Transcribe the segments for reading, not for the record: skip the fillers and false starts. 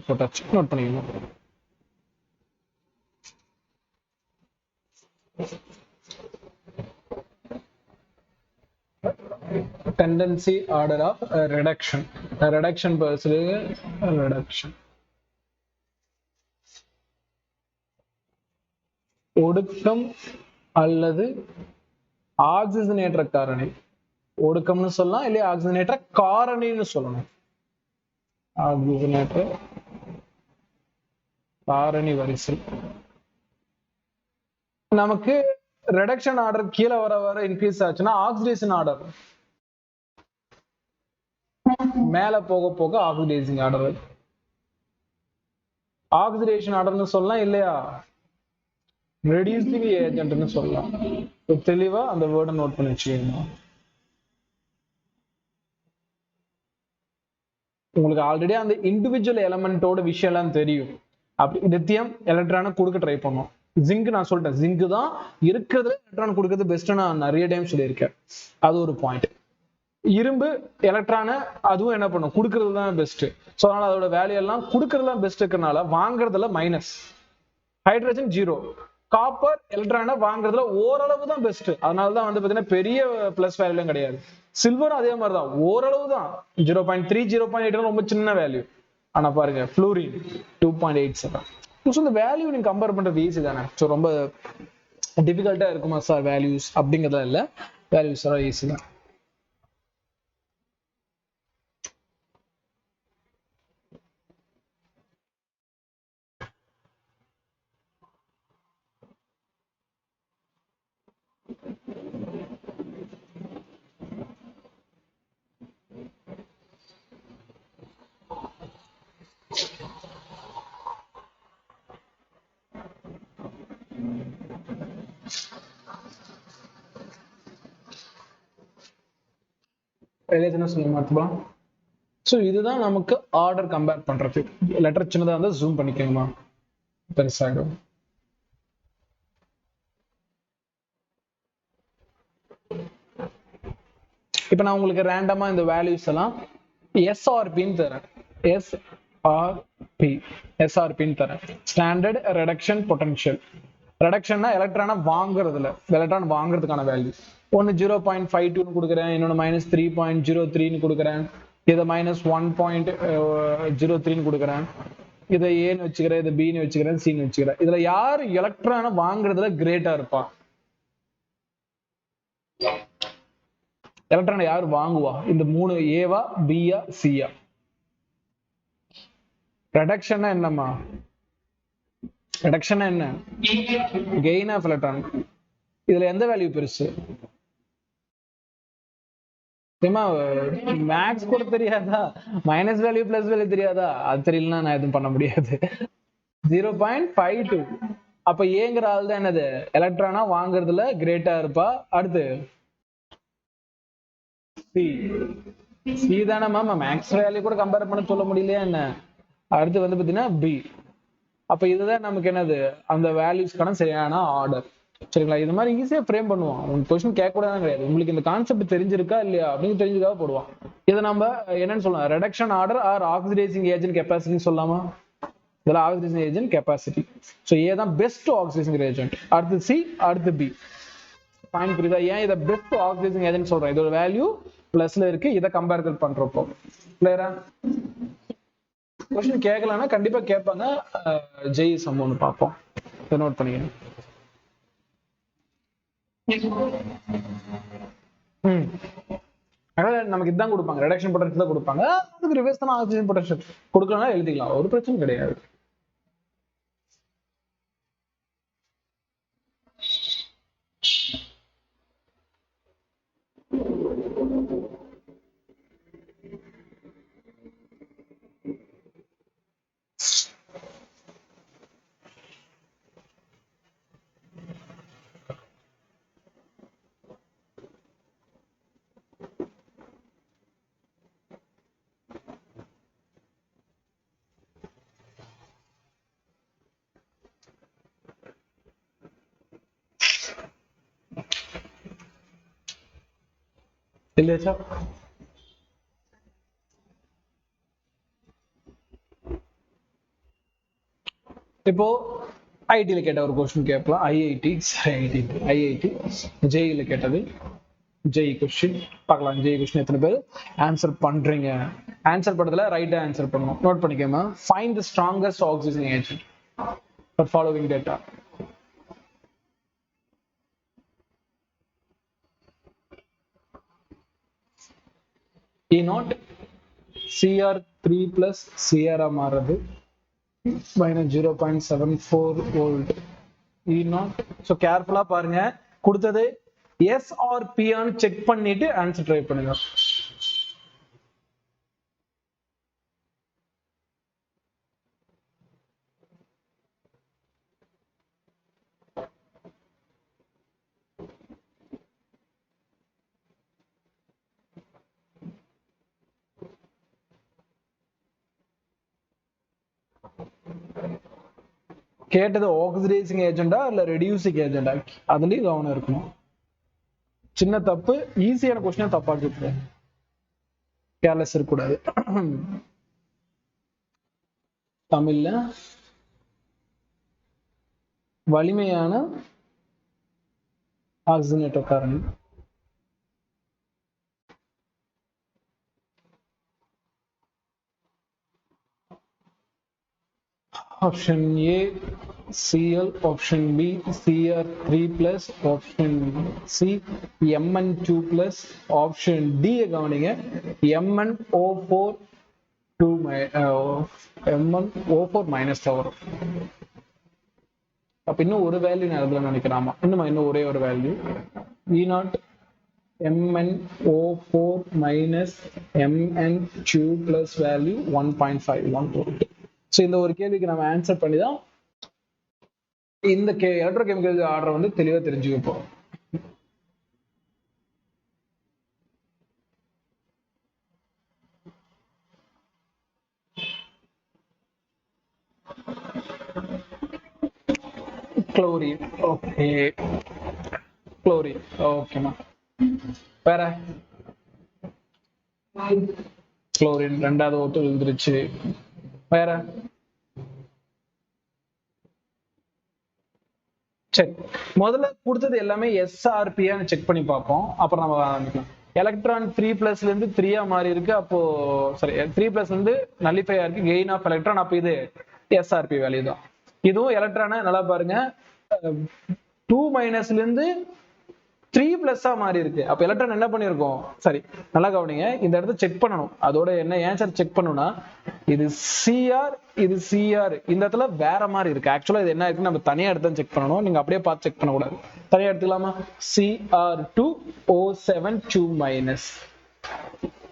போட்டாச்சு, நோட் பண்ணிக்கணும். Tendency order of reduction. Reduction reduction. ஒடுக்கம் அல்லது ஆக்சிஜனேற்ற காரணி. ஒடுக்கம்னு சொல்லலாம், இல்லையா ஆக்சிஜனேற்ற காரணின்னு சொல்லணும். ஆக்சிஜனேற்ற காரணி வரிசை. நமக்கு ரெடக்ஷன் ஆர்டர் கீழே வர வர இன்க்ரீஸ் ஆச்சுன்னா ஆக்சிடேஷன் ஆர்டர் மேல போக போக ஆக்சிடைசிங் ஆர்டர், ஆக்சிடேஷன் ஆர்டர்னு சொல்லலாம், இல்லையா ரெடியூசிங் ஏஜென்ட்னு சொல்லலாம். தெளிவா அந்த வேர்டை நோட் பண்ணி வச்சுக்கோங்க. உங்களுக்கு ஆல்ரெடி அந்த இண்டிவிஜுவல் எலமெண்டோட விஷயம் எல்லாம் தெரியும். அப்படி லித்தியம் எலக்ட்ரானை கொடுக்க ட்ரை பண்ணோம். ஜிங்க் நான் சொல்லிட்டேன், ஜிங்க் தான் இருக்கிறதுல எலக்ட்ரான் கொடுக்கறது பெஸ்ட் நான் நிறைய டைம் சொல்லியிருக்கேன். அது ஒரு பாயிண்ட். இரும்பு எலக்ட்ரான அதுவும் என்ன பண்ணும், கொடுக்கறது தான் பெஸ்ட். ஸோ அதனால அதோட வேல்யூ எல்லாம் கொடுக்கறது தான் பெஸ்ட் இருக்கிறதுனால வாங்குறதுல மைனஸ். ஹைட்ரஜன் 0. காப்பர் எலக்ட்ரான வாங்குறதுல ஓரளவு தான் பெஸ்ட். அதனாலதான் வந்து பாத்தீங்கன்னா பெரிய பிளஸ் வேல்யூலாம் கிடையாது. சில்வர் அதே மாதிரிதான், ஓரளவு தான் 0.3 0.8 ரொம்ப சின்ன வேல்யூ. ஆனா பாருங்க ஃப்ளூரின் 2.87. இந்த வேல்யூ நீங்க கம்பேர் பண்றது ஈஸி தானே. ஸோ ரொம்ப டிஃபிகல்ட்டா இருக்குமா சார் வேல்யூஸ் அப்படிங்கிறதா இல்ல, வேல்யூஸ் ஈஸி தான். ஸோ இதுதான் நமக்கு ஆர்டர் கம்பேர் பண்றது. லெட்டர் சின்னதா இருந்தா ஜூம் பண்ணிக்கோங்கம்மா, பெருசாயிடும். இப்ப நான் உங்களுக்கு ரேண்டமா இந்த வேல்யூஸ் எல்லாம் எஸ்ஆர்பின்னு தரேன். எஸ்ஆர்பின்னு தரேன், ஸ்டாண்டர்ட் ரெடக்ஷன் பொட்டன்ஷியல். ரெடக்ஷன்னா எலக்ட்ரானை வாங்குறதுல, எலக்ட்ரான் வாங்குறதுக்கான வேல்யூ. ஒன்னு 0.52 கொடுக்குறேன், இன்னொன்னு -3.03 கொடுக்குறேன், இதை -1.03 கொடுக்குறேன், இதை ஏன்னு வச்சுக்கிறேன், இதை பின்னு வச்சுக்கிறேன், சின்னு வச்சுக்கிறேன். இதுல யாரு எலக்ட்ரானை வாங்குறதுல கிரேட்டா இருப்பா? எலக்ட்ரானை யாரு வாங்குவா? இந்த 3 ஏவா பியா சியா? ரெடக்ஷன்னா என்னம்மா? ரெடக்ஷன் என்ன? Gain of electron. இதுல எந்த வேல்யூ பெருசு? மேக்ஸ் கூட தெரியாதா? மைனஸ் வேல்யூ பிளஸ் வேல்யூ தெரியாதா? அது தெரியலன்னா நான் எதுவும் பண்ண முடியாது. 0.52. அப்ப ஏங்கிற ஆள் தான் என்னது, எலக்ட்ரானா வாங்குறதுல கிரேட்டா இருப்பா. அடுத்து சி தானே மேம், மேக்ஸ் வேல்யூ கூட கம்பேர் பண்ண சொல்ல முடியலையா என்ன? அடுத்து வந்து பாத்தீங்கன்னா பி. அப்ப இதுதான் நமக்கு என்னது, அந்த வேல்யூஸ்க்கான சரியான ஆர்டர். சரிங்களா? இது மாதிரி ஈஸியா ஃப்ரேம் பண்ணுவான். உங்களுக்கு கொஸ்டின் கேட்க கூடாதான் கிடையாது, உங்களுக்கு இந்த கான்செப்ட் தெரிஞ்சிருக்கா இல்லையா அப்படின்னு தெரிஞ்சுக்காக போடுவான். இதை நம்ம என்னன்னு சொல்லலாம், reduction order or oxidising agent கெப்பாசிட்டின்னு சொல்லலாமா? இதெல்லாம் oxidising agent capacity. So A தான் பெஸ்ட் ஆக்சிடைசிங் ஏஜென்ட். அடுத்து சி, அடுத்து பி. பாயிண்ட் புரியுதா? ஏன் இதை பெஸ்ட் ஆக்சிடைசிங் ஏஜென்ட் சொல்றேன், இதோட வேல்யூ பிளஸ்ல இருக்கு, இதை கம்பேர் பண்றப்போ. கிளியரா? கொஸ்டின் கேட்கலன்னா கண்டிப்பா கேட்பாங்க. ஜெய் சம் ஒன்று பார்ப்போம், நோட் பண்ணிக்கணும். நமக்கு இதுதான் கொடுப்பாங்க, ரெடக்ஷன் பொட்டன்ஷியல் தான் கொடுப்பாங்க. அதுக்கு ரிவர்ஸ் தான் ஆக்சிஜன் பொட்டன்ஷியல் கொடுக்கலன்னா எழுதிக்கலாம், ஒரு பிரச்சனை கிடையாது. இல்லையா சார்? இப்போ ஐடியில் கேட்ட ஒரு கொஸ்டின் கேட்கலாம். ஐஐடி ஜேஇல கேட்டது. ஜேஇ கொஸ்டின் பார்க்கலாம். ஜேஇ கொஸ்டின் எத்தனை பேர் ஆன்சர் பண்றீங்க? ஆன்சர் பண்றதுல ரைட்டா ஆன்சர் பண்ணணும். நோட் பண்ணிக்கோங்க. Find the strongest oxygen agent for following data. E0 Cr3 plus Cr மாறுறது minus 0.74 volt. E0. So careful பாருங்க. கொடுத்தது S or P ஆன்னு செக் பண்ணிட்டு ஆன்சர் ட்ரை பண்ணுங்க. கேட்டது ஆக்சிடைசிங் ஏஜெண்டா இல்ல ரெடியூசிங் ஏஜெண்டா, அதுலயும் கவனம் இருக்கணும். சின்ன தப்பு, ஈஸியான கொஸ்டின் தப்பா கேட்குது, கேர்லெஸ் இருக்கக்கூடாது. தமிழ்ல வலிமையான ஆக்சிஜனேட்டர் காரணி option A Cl, option B Cr3 plus, option C Mn2 plus, option D கவனிங்க MnO4 MnO4 minus வரும். அப்ப இன்னும் ஒரு வேல்யூ நான் நினைக்கிறாமா, இன்னும் ஒரே ஒரு value E0 MnO4 minus Mn2 plus value 1.51 volt. So இந்த ஒரு கேள்விக்கு நம்ம ஆன்சர் பண்ணி தான் இந்த எலக்ட்ரோகெமிக்கல் ஆர்டர் வந்து தெளிவாக தெரிஞ்சுக்க போறோம். குளோரின், ஓகே குளோரின், ஓகேமா. வேற குளோரின் ரெண்டாவது ஓட்டு விழுந்துருச்சு. வேற சரி, முதல்ல கொடுத்தது எல்லாமே எஸ்ஆர்பியான்னு செக் பண்ணி பார்ப்போம், அப்புறம் நம்ம ஆரம்பிக்கலாம். எலக்ட்ரான் 3+ இருந்து 3 மாறி இருக்கு, அப்போ சாரி 3+ இருந்து நல்லிஃபை இருக்கு, கெயின் ஆஃப் எலக்ட்ரான், அப்போ இது எஸ்ஆர்பி வேல்யூ தான். இதுவும் எலக்ட்ரான நல்லா பாருங்க, 2- இருந்து 3+ மாறி இருக்கு, அப்ப எலக்ட்ரான் என்ன பண்ணிருக்கோம்? சரி நல்லா கவனிங்க, இந்த இடத்த செக் பண்ணணும். அதோட என்ன ஆன்சர் செக் பண்ணணும்னா, இது சிஆர், இது சிஆர், இந்த இடத்துல வேற மாதிரி இருக்கு. ஆக்சுவலா இது என்ன இருக்குன்னு நம்ம தனியா எடுத்து செக் பண்ணணும், நீங்க அப்படியே பார்த்து செக் பண்ணக்கூடாது. தனியா எடுத்துக்கலாமா? Cr2O7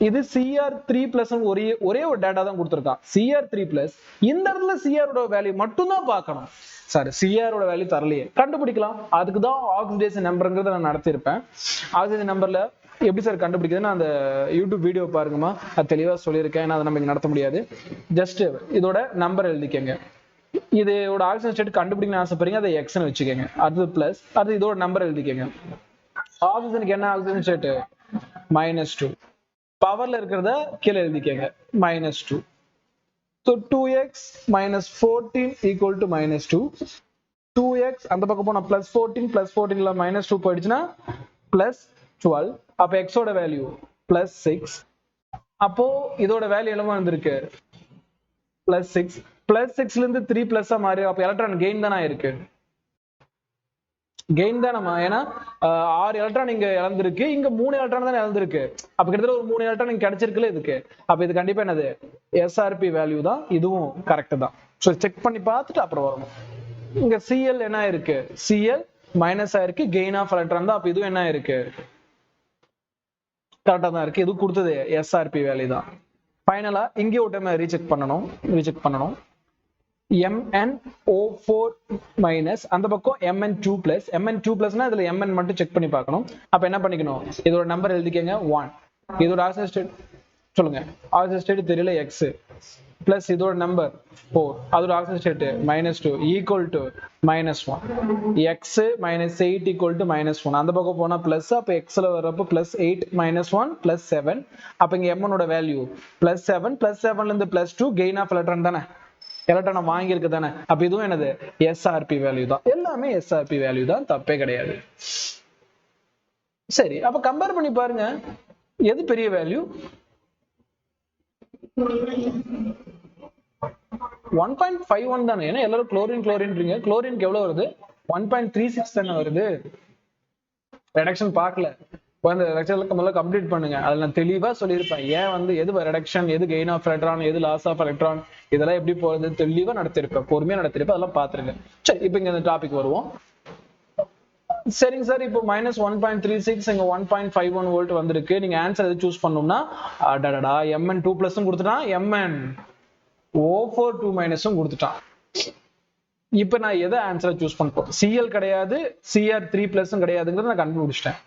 இது Cr3+ ஒரே ஒரு டேட்டா தான் கொடுத்துருக்கான், Cr3+. இந்த இடத்துல Cr வேல்யூ மட்டும் தான் பார்க்கணும். சாரி, Cr வேல்யூ தரலையே, கண்டுபிடிக்கலாம். அதுக்கு தான் ஆக்சிடேஷன் நம்பர்ங்கிறத நான் நடத்தியிருப்பேன். ஆக்சிடேஷன் நம்பர்ல எப்படி சார் கண்டுபிடிக்குதுன்னு அந்த யூடியூப் வீடியோ பாருங்கம்மா, அது தெளிவா சொல்லியிருக்கேன். ஏன்னா அதை நம்ம இங்க நடத்த முடியாது. ஜஸ்ட் இதோட நம்பர் எழுதிக்கங்க. இதோட ஆக்சிஜன் ஸ்டேட் கண்டுபிடிக்கணும்னு ஆசைப்படுறீங்க, அதை எக்ஸ்னு வச்சுக்கோங்க. அது பிளஸ், அது இதோட நம்பர் எழுதிக்கங்க. ஆக்சிஜனுக்கு என்ன ஆக்சிஜன் ஸ்டேட்? -2. பவர்ல இருக்கிறத கீழே எழுதிக்கங்க, -2. So 2x minus 14 equal to -2. 2x அந்த பக்கம் போனா +14, +14 ல -2 போயிடுச்சுன்னா +12. அப்ப x ஓட வேல்யூ +6. அப்போ இதோட வேல்யூ என்னமா வந்திருக்கு? +6. +6ல இருந்து 3+ மாறி, அப்ப எலக்ட்ரான் கெயின் தானே இருக்கு, கெயின் தானமா. ஏன்னா 6 எலக்ட்ரான் இங்க இழந்திருக்கு, இங்க 3 எலக்ட்ரான் தான் இழந்திருக்கு. அப்ப கிட்டத்தட்ட ஒரு 3 எலக்ட்ரான் இங்க கிடைச்சிருக்குல்ல இதுக்கு. அப்ப இது கண்டிப்பா என்னது? எஸ்ஆர்பி வேல்யூ தான். இதுவும் கரெக்ட் தான். ஸோ செக் பண்ணி பார்த்துட்டு அப்புறம் வரணும். இங்க சிஎல் என்ன இருக்கு? சிஎல் மைனஸ் ஆயிருக்கு, கெயின் ஆஃப் எலக்ட்ரான் தான். அப்ப இதுவும் என்ன இருக்கு? கரெக்டா தான் இருக்கு. இது கொடுத்தது எஸ்ஆர்பி வேல்யூ தான். ஃபைனலா இங்கே ஒரு டைம் ரீசெக் பண்ணணும். MnO4- அந்த பக்கம் Mn2+. Mn2+னா இதுல Mn மட்டும் செக் பண்ணி பார்க்கணும். அப்ப என்ன பண்ணிக்கணும்? இதோட நம்பர் எழுதிக்கங்க 1. இதோட ஆக்சிஜன் ஸ்டேட் சொல்லுங்க. ஆக்சிஜன் ஸ்டேட் தெரியல, x பிளஸ் இதோட நம்பர் 4, அதோட oxygen state -2 equal to -1. x -8 equal to -1. அந்த பக்கம் போனா பிளஸ், அப்ப xல வர்றப்ப +8 -1 +7. அப்ப இங்க Mn ஓட வேல்யூ +7, +7ல இருந்து +2, கெயின் ஆஃப் எலக்ட்ரான் தானே. எலக்ட்ரானை வாங்கி இருக்கு தானே, அப்ப இதுவும் என்னது எஸ்ஆர்பி வேல்யூ தான், எல்லாமே எஸ்ஆர்பி வேல்யூ தான், தப்பே கிடையாது. சரி, அப்ப கம்பேர் பண்ணி பாருங்க எது பெரிய வேல்யூ. 1.51 தானே, ஏன்னா எல்லாரும் குளோரின் குளோரின்றீங்க, குளோரினுக்கு எவ்வளவு வருது 1.36 தானே வருது. ரிடக்ஷன் பார்க்கல, அந்த லெக்சர்ல முதல்ல கம்ப்ளீட் பண்ணுங்க, அதுல நான் தெளிவா சொல்லியிருப்பேன் ஏன் வந்து எது ரிடக்ஷன், எது கெயின் ஆஃப் எலக்ட்ரான், எது லாஸ் ஆஃப் எலக்ட்ரான், இதெல்லாம் எப்படி போறது தெளிவா நடத்திருப்பேன், பொறுமையா நடத்திருப்பேன், அதெல்லாம் பாத்துருங்க. சரி, இப்போ இங்க இந்த டாபிக் வருவோம். சரிங்க சார், இப்போ -1.36 இங்க 1.51 வோல்ட் வந்திருக்கு, நீங்க ஆன்சர் எது சூஸ் பண்ணணும்னா அடடா Mn 2+ கொடுத்துட்டான், Mn O4 2- கொடுத்துட்டான். இப்ப நான் எதை ஆன்சரை சூஸ் பண்ண Cl கிடையாது, Cr3+ கிடையாதுங்கிறத நான் கண்டுபிடிச்சிட்டேன்.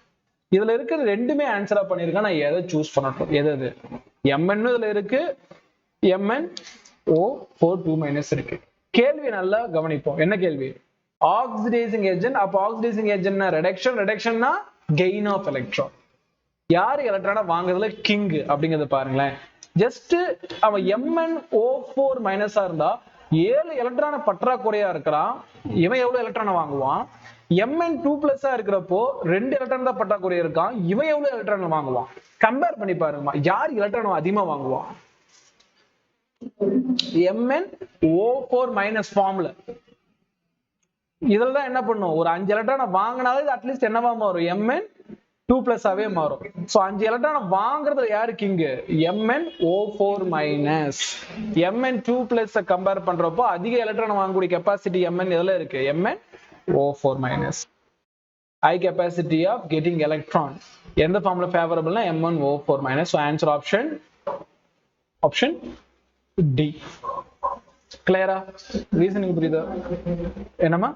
இதுல இருக்கிற ரெண்டுமே ஆன்சரா பண்ணிருக்கேன், நான் எதை சூஸ் பண்ணட்டும், எது Mn இதுல இருக்கு, Mn O4 2- இருக்கு. கேள்வி நல்லா கவனிப்போம், என்ன கேள்வி, ஆக்சிடைசிங் ஏஜென்ட். அப்ப ஆக்சிடைசிங் ஏஜென்ட்னா ரிடக்ஷன், ரிடக்ஷன்னா கெயின் ஆஃப் எலக்ட்ரான். யாரு எலக்ட்ரானை வாங்குறதுல கிங் அப்படிங்கறத பாருங்களேன். ஜஸ்ட் அவன் MnO4- இருந்தா 7 எலக்ட்ரான பற்றாக்குறையா இருக்கிறான், இவன் எவ்வளவு எலக்ட்ரானை வாங்குவான். Mn2+ இருக்கிறப்போ 2 எலக்ட்ரான் தான் பற்றாக்குறையா இருக்கான், இவன் எவ்வளவு எலக்ட்ரான் வாங்குவான். கம்பேர் பண்ணி பாருங்கம்மா, யார் எலக்ட்ரான் அதிகமா வாங்குவான். MnO4- ஃபார்ம்ல இதெல்லாம் என்ன பண்ணும், ஒரு 5 எலக்ட்ரானை வாங்கினாலே அட்லீஸ்ட் என்னவா மாறும், Mn2+ மாறும். சோ 5 எலக்ட்ரானை வாங்குறதுல யாரு கிங், MnO4-. Mn2+ கம்பேர் பண்றப்போ அதிக எலக்ட்ரானை வாங்கக்கூடிய கெப்பாசிட்டி Mn எதுல இருக்கு, MnO4-. high capacity of getting electron எந்த ஃபார்ம்ல ஃபேவரபிள்னா MnO4-. so answer option D. கிளியரா, ரீசனிங் புரியுதா, என்னமா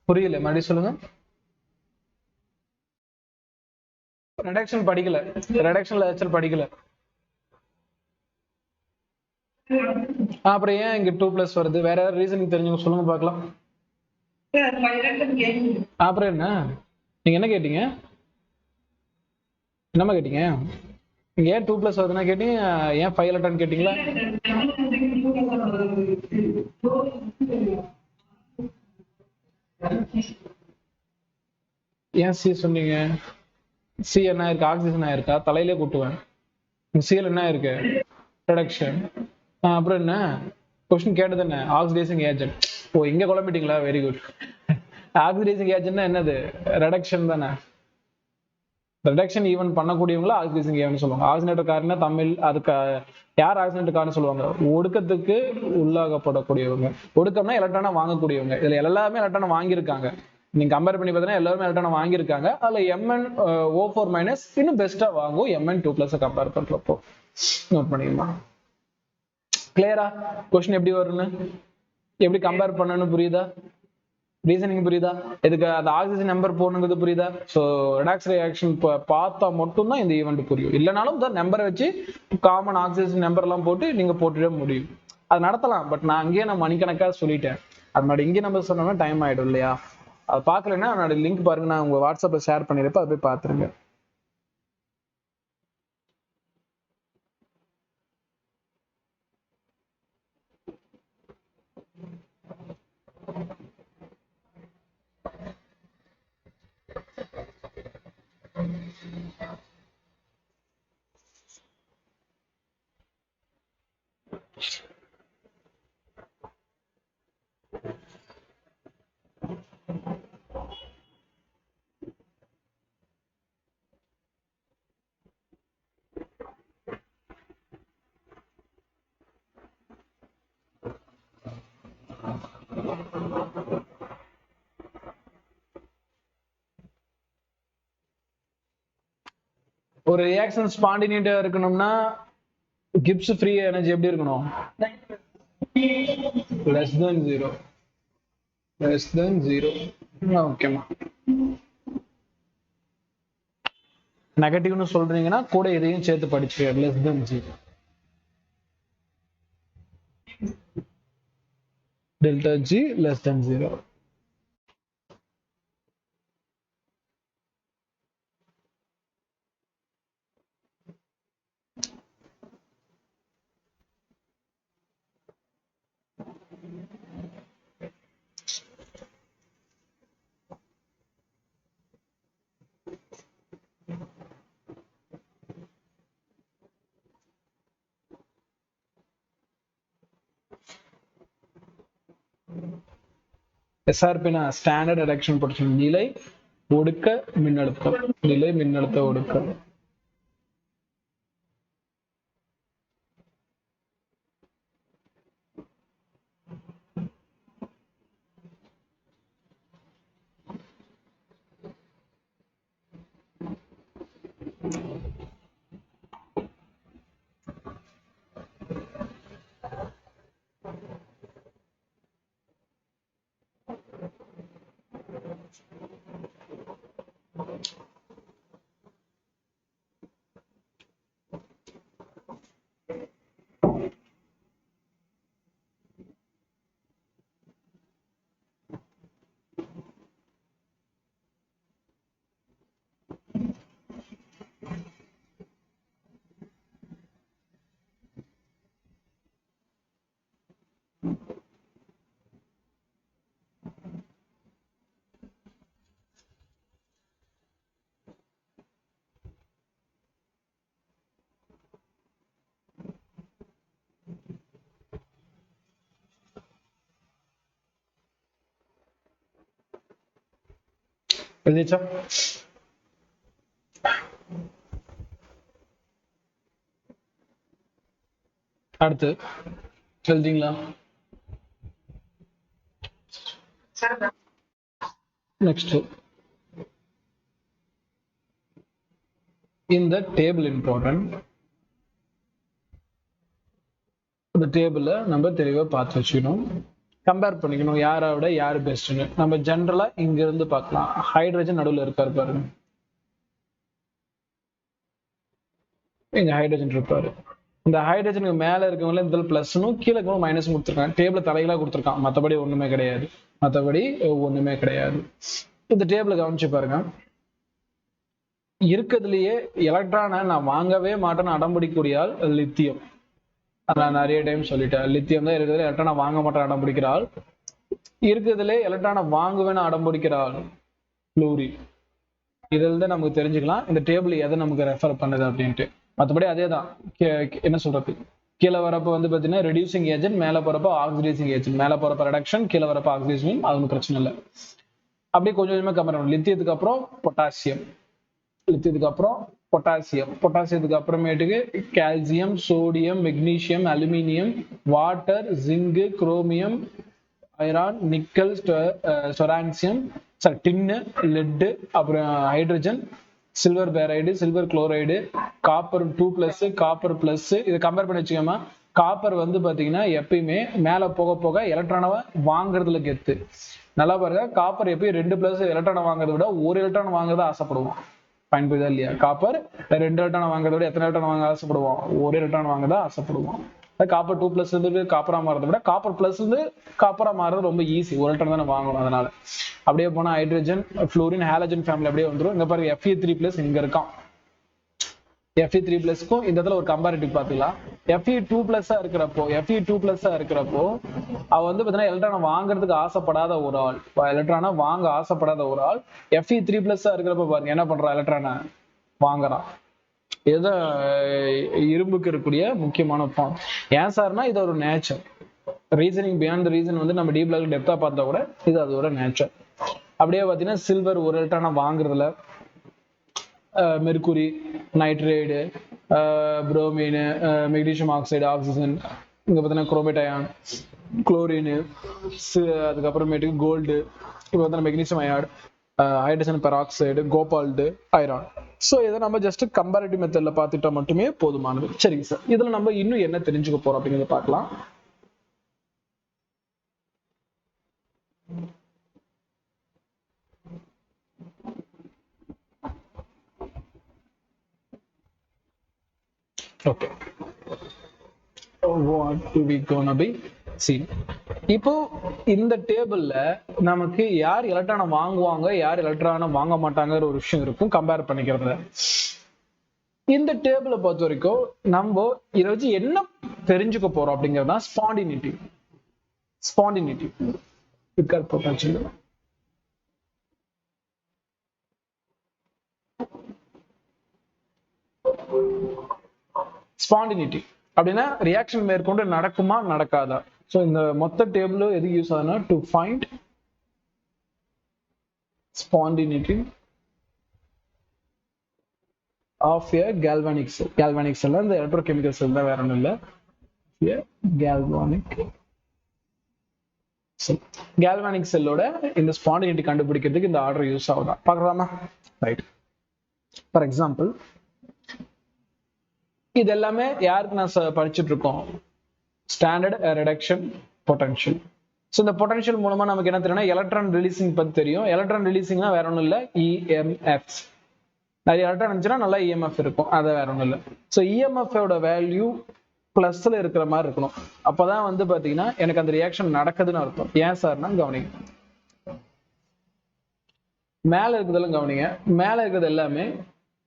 புரியல, மறுபடியும் சொல்லுங்க. ரிடக்ஷன் படிக்கல, ரிடக்ஷன் லெக்சர் படிக்கல, அப்புறம் ஏன் இங்க 2+ வருது, வேற ஏதாவது ரீசனிங் தெரிஞ்சவங்க சொல்லுங்க பார்க்கலாம். அப்புறம் என்ன, நீங்க என்ன கேட்டீங்க, என்னமா கேட்டீங்க, ஏன் 2+ வருதுன்னா கேட்டீங்க, ஏன் 5 எலக்ட்ரான் கேட்டீங்களா. ஏன் சி சொன்னீங்க, சி என்ன இருக்கு, ஆக்சிஜன் ஆயிருக்கா, தலையிலே கூட்டுவேன். Cl என்ன இருக்கு, ரிடக்ஷன். அப்புறம் என்ன கொஸ்டின் கேட்டது, என்ன ஆக்சிடைசிங் ஏஜென்ட். ஓ இங்க குழம்பிட்டீங்களா, வெரி குட். ஆக்சிடைசிங் ஏஜென்ட்னா என்னது, ரிடக்ஷன் தானே. ரிடக்ஷன் ஈவன் பண்ணக்கூடியவங்களா ஆக்சிடைசிங் ஏஜென்ட் சொல்லுவாங்க. ஆக்சிஜனேட்டர் காரனா தமிழ், அதுக்கு யார் ஆக்சிடென்ட் காரணம் சொல்லுவாங்க, ஒடுக்கத்துக்கு உள்ளாகப்படக்கூடியவங்க. ஒடுக்கம்னா எலக்ட்ரானா வாங்கக்கூடியவங்க, இதுல எல்லாமே எலக்ட்ரானா வாங்கியிருக்காங்க. நீங்க கம்பேர் பண்ணி பார்த்தீங்கன்னா எல்லாருமே எலக்ட்ரானா வாங்கியிருக்காங்க. அதுல MnO4- இன்னும் பெஸ்டா வாங்கும் Mn2+ கம்பேர் பண்றப்போ. நோட் பண்ணிக்கலாம். கிளியரா, கொஸ்டின் எப்படி வரும்னு, எப்படி கம்பேர் பண்ணணும்னு புரியுதா, ரீசனிங் புரியுதா, இதுக்கு அந்த ஆக்சிஜன் நம்பர் போடணுங்கிறது புரியுதா. ஸோ ரெடாக்ஸ் ரியாக்ஷன் பார்த்தா மட்டும்தான் இந்த ஈவெண்ட் புரியும், இல்லைனாலும் இந்த நம்பரை வச்சு காமன் ஆக்சிஜன் நம்பர் எல்லாம் போட்டு நீங்க போட்டுட முடியும். அது நடத்தலாம், பட் நான் அங்கேயே நான் மணிக்கணக்காக சொல்லிட்டேன். அது மாதிரி இங்கே நம்ம சொன்னோம்னா டைம் ஆயிடும் இல்லையா. அது பார்க்கலன்னா என்னோட லிங்க் பாருங்க, நான் உங்க வாட்ஸ்அப்ல ஷேர் பண்ணிருப்பேன், அதை போய் பார்த்துருங்க. ஒரு ரியாக்ஷன் ஸ்பான்டினியூட்டா இருக்கணும்னா கிப்ஸ் ஃப்ரீ எனர்ஜி எப்படி இருக்கணும், less than 0. less than 0. ஓகேமா, நெகட்டிவ்னு சொல்றீங்கன்னா கூட இதையும் சேர்த்து படிச்சு less than 0. delta G less than 0. SRP standard electron potential, நிலை ஒடுக்க மின்னழுத்தம், நிலை மின்னழுத்த ஒடுக்கம். எழுதிச்சா? அடுத்து எழுதிங்களா? நெக்ஸ்ட் இந்த டேபிள் இம்பார்ட்டன்ட். இந்த டேபிள நம்ம தெளிவா பார்த்து வச்சுக்கணும், கம்பேர் பண்ணிக்கணும் யாரை விட யாரு பெஸ்ட்னு. நம்ம ஜென்ரலா இங்க இருந்து பார்க்கலாம். ஹைட்ரஜன் நடுவில் இருக்காரு பாருங்க, இங்க ஹைட்ரஜன் இருப்பாரு. இந்த ஹைட்ரஜனுக்கு மேல இருக்கவங்கள இந்த பிளஸ்னும் கீழே இருக்கவங்க மைனஸ் கொடுத்துருக்காங்க. டேபிள் தலைகளா கொடுத்துருக்கான், மற்றபடி ஒண்ணுமே கிடையாது, மற்றபடி ஒண்ணுமே கிடையாது. இந்த டேபிள கவனிச்சு பாருங்க. இருக்கிறதுலயே எலக்ட்ரானை நான் வாங்கவே மாட்டேன்னு அடம்பிடிக்கூடியால் லித்தியம். நான் நிறைய டைம் சொல்லிட்டேன், லித்தியம் தான் இருக்கிறதுல எலக்ட்ரானை வாங்க மாட்டேன் அடம் பிடிக்கிறாள். இருக்கிறதுல எலக்ட்ரானை வாங்குவேன்னு அடம் பிடிக்கிறாள் ஃப்ளூரின். இதுல இருந்து நமக்கு தெரிஞ்சுக்கலாம் இந்த டேபிள் எதை நமக்கு ரெஃபர் பண்ணுது அப்படின்ட்டு. மற்றபடி அதே தான், என்ன சொல்றது, கீழே வரப்ப வந்து பாத்தீங்கன்னா ரெடியூசிங் ஏஜென்ட், மேல போறப்ப ஆக்சிடைசிங் ஏஜென்ட். மேல போறப்ப ரெடக்ஷன், கீழே வரப்ப ஆக்சிடேஷன், அது ஒன்றும் பிரச்சனை இல்லை. அப்படியே கொஞ்சம் கொஞ்சமா கம்பேர் பண்ணணும். லித்தியத்துக்கு அப்புறம் பொட்டாசியம், லித்தியத்துக்கு அப்புறம் பொட்டாசியம், பொட்டாசியத்துக்கு அப்புறமேட்டுக்கு calcium, sodium, magnesium, aluminium, water, zinc, chromium, iron, nickel, strontium, tin, lead, அப்புறம் ஹைட்ரஜன், சில்வர் பேரைடு, silver chloride, copper 2+, copper plus. இதை கம்பேர் பண்ணி வச்சுக்கோமா. காப்பர் வந்து பாத்தீங்கன்னா எப்பயுமே மேல போக போக எலக்ட்ரானை வாங்குறதுல கெத்து. நல்லா பாருங்க, காப்பர் எப்பயும் 2+ எலக்ட்ரானை வாங்குறத விட 1 எலக்ட்ரான் வாங்குறத ஆசைப்படுவோம். பயன்படுதா இல்லையா? காப்பர் 2 எலக்ட்ரான் வாங்குறத விட எத்தனை எலக்ட்ரான் வாங்க ஆசைப்படுவோம்? 1 எலக்ட்ரான் வாங்கதான் ஆசைப்படுவோம். காப்பர் 2+ இருந்து காப்பரா மாறதை விட காப்பர் பிளஸ் இருந்து காப்பரா மாறது ரொம்ப ஈஸி, 1 எலக்ட்ரான் தானே வாங்கணும். அதனால அப்படியே போனா ஹைட்ரஜன், ஃப்ளூரின், ஹாலஜன் ஃபேமிலி அப்படியே வந்துடும். இங்க பாருங்க Fe3+ இங்க இருக்கான். Fe3+க்கும் இந்த இடத்துல ஒரு கம்பேரிட்டிவ் பார்த்துக்கலாம். Fe2+ இருக்கிறப்போ அவ வந்து பாத்தீங்கன்னா எலக்ட்ரானை வாங்குறதுக்கு ஆசைப்படாத ஒரு ஆள், எலக்ட்ரானை வாங்க ஆசைப்படாத ஒரு ஆள். Fe3+ இருக்கிறப்ப பாருங்க என்ன பண்றான், எலக்ட்ரானை வாங்குறான். இதுதான் இரும்புக்கு இருக்கக்கூடிய முக்கியமான பாயிண்ட். ஏன் சார்னா இது ஒரு nature. Reasoning beyond the reason வந்து நம்ம டீப் லெவல் டெப்தா பார்த்தா கூட இது அதோட நேச்சர். அப்படியே பாத்தீங்கன்னா சில்வர் 1 எலக்ட்ரானை வாங்குறதுல mercury, nitrate, bromine, magnesium oxide, oxygen, இங்க பார்த்தீங்கன்னா குரோமேட் அயான், குளோரின், அதுக்கப்புறமேட்டுக்கு கோல்டு, இப்போ பார்த்தீங்கன்னா magnesium ion, hydrogen peroxide, cobalt, iron. So இதை நம்ம ஜஸ்ட் கம்பேரிட்டிவ் மெத்தட்ல பார்த்துட்டா மட்டுமே போதுமானது. சரிங்க சார், இதுல நம்ம இன்னும் என்ன தெரிஞ்சுக்க போறோம் அப்படிங்கிறத பார்க்கலாம். Okay, what do we gonna be see? இப்போ இந்த டேபிள்ல நமக்கு யார் எலக்ட்ரானை வாங்குவாங்க, யார் எலக்ட்ரானை வாங்க மாட்டாங்கிற ஒரு விஷயம் இருக்கும் கம்பேர் பண்ணிக்கிறதுல. இந்த டேபிளை பொறுத்த வரைக்கும் நம்ம இதை வச்சு என்ன தெரிஞ்சுக்க போறோம் அப்படிங்கிறதா ஸ்பாண்டினிட்டி. ஸ்பாண்டினிட்டி ஸ்பாண்டினிட்டி அப்படின்னா ரியாக்ஷன் மேற்கொண்டு நடக்குமா நடக்காதா. ஸோ இந்த மொத்த டேபிள் எதுக்கு யூஸ் ஆகுதுன்னா to find spontaneity of a galvanic cell. Galvanic cell and the electrochemical cell தான் வேற ஒண்ணும் இல்ல. A galvanic cell. Galvanic cell ஓட இந்த spontaneity கண்டுபிடிக்கிறதுக்கு இந்த ஆர்டர் யூஸ் ஆகுதா பார்க்கலாமா? ரைட். ஃபார் எக்ஸாம்பிள் இது எல்லாமே யாருக்கு நான் படிச்சுட்டு இருக்கோம்? Standard reduction potential. ஸோ இந்த பொட்டன்ஷியல் மூலமா நமக்கு என்ன தெரியும்னா எலக்ட்ரான் ரிலீசிங் பத்தி தெரியும். எலக்ட்ரான் ரிலீசிங்னா வேற ஒன்றும் இல்லை, இஎம்எஃப். நிறைய எலக்ட்ரான் இருந்துச்சுன்னா நல்லா இஎம்எஃப் இருக்கும், அதை வேற ஒன்றும் இல்லை. ஸோ இஎம்எஃபோட வேல்யூ பிளஸ்ல இருக்கிற மாதிரி இருக்கணும். அப்பதான் வந்து பாத்தீங்கன்னா எனக்கு அந்த ரியாக்ஷன் நடக்குதுன்னு அர்த்தம். ஏன் சார்னா கவனிங்க, மேல இருக்கிறதெல்லாம் கவனிங்க. மேல இருக்கிறது எல்லாமே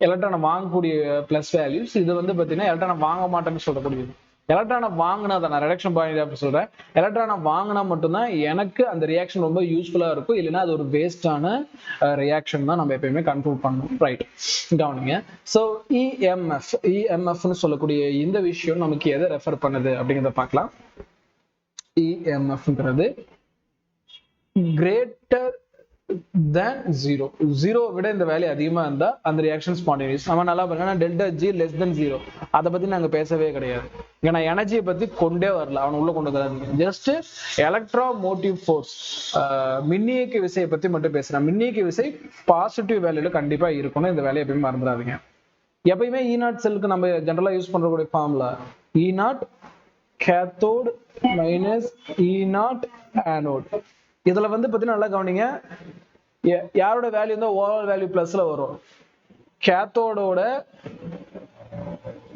எலக்ட்ரானை வாங்கக்கூடிய பிளஸ் வேல்யூஸ். இது வந்து பாத்தீங்கன்னா எலக்ட்ரானை வாங்க மாட்டேன்னு சொல்லக்கூடியது. எலக்ட்ரானை வாங்கினா தான் நான் ரிடக்ஷன் பாயிண்ட் அப்படி சொல்றேன். எலக்ட்ரானை வாங்கினா மட்டும்தான் எனக்கு அந்த ரியாக்ஷன் ரொம்ப யூஸ்ஃபுல்லா இருக்கும், இல்லைன்னா அது ஒரு வேஸ்டான ரியாக்ஷன் தான் நம்ம எப்பயுமே கண்ட்ரோல் பண்ணணும். ரைட், கவனிங்க. ஸோ இஎம்எஃப்னு சொல்லக்கூடிய இந்த விஷயம் நமக்கு எதை ரெஃபர் பண்ணுது அப்படிங்கிறத பார்க்கலாம். இஎம்எஃப்ங்கிறது கிரேட்டர் than 0. 0 விட இந்த வேல்யூ அதிகமா இருந்தா அந்த ரியாக்ஷன் ஸ்பான்டேனியஸ். நம்ம நல்லா பாருங்க, டெல்டா ஜி லெஸ் தென் 0 அதை பத்தி நாங்க பேசவே கிடையாது. ஏன்னா எனர்ஜியை பத்தி கொண்டே வரல, அவன் உள்ள கொண்டு வராது. ஜஸ்ட் எலக்ட்ரோ மோட்டிவ் ஃபோர்ஸ், மின்னியக்கு விசையை பத்தி மட்டும் பேசுறேன். மின்னியக்கு விசை பாசிட்டிவ் வேல்யூல கண்டிப்பா இருக்கணும், இந்த வேலையை எப்பயுமே மறந்துடாதீங்க. எப்பயுமே E0 செல்லுக்கு நம்ம ஜென்ரலா யூஸ் பண்றக்கூடிய formula E0 cathode minus E0 anode. இதுல வந்து பாத்தீங்கன்னா நல்லா கவனிங்க, யாரோட வேல்யூ இருந்தா ஓவரால் வேல்யூ பிளஸ்ல வரும். கேத்தோடோட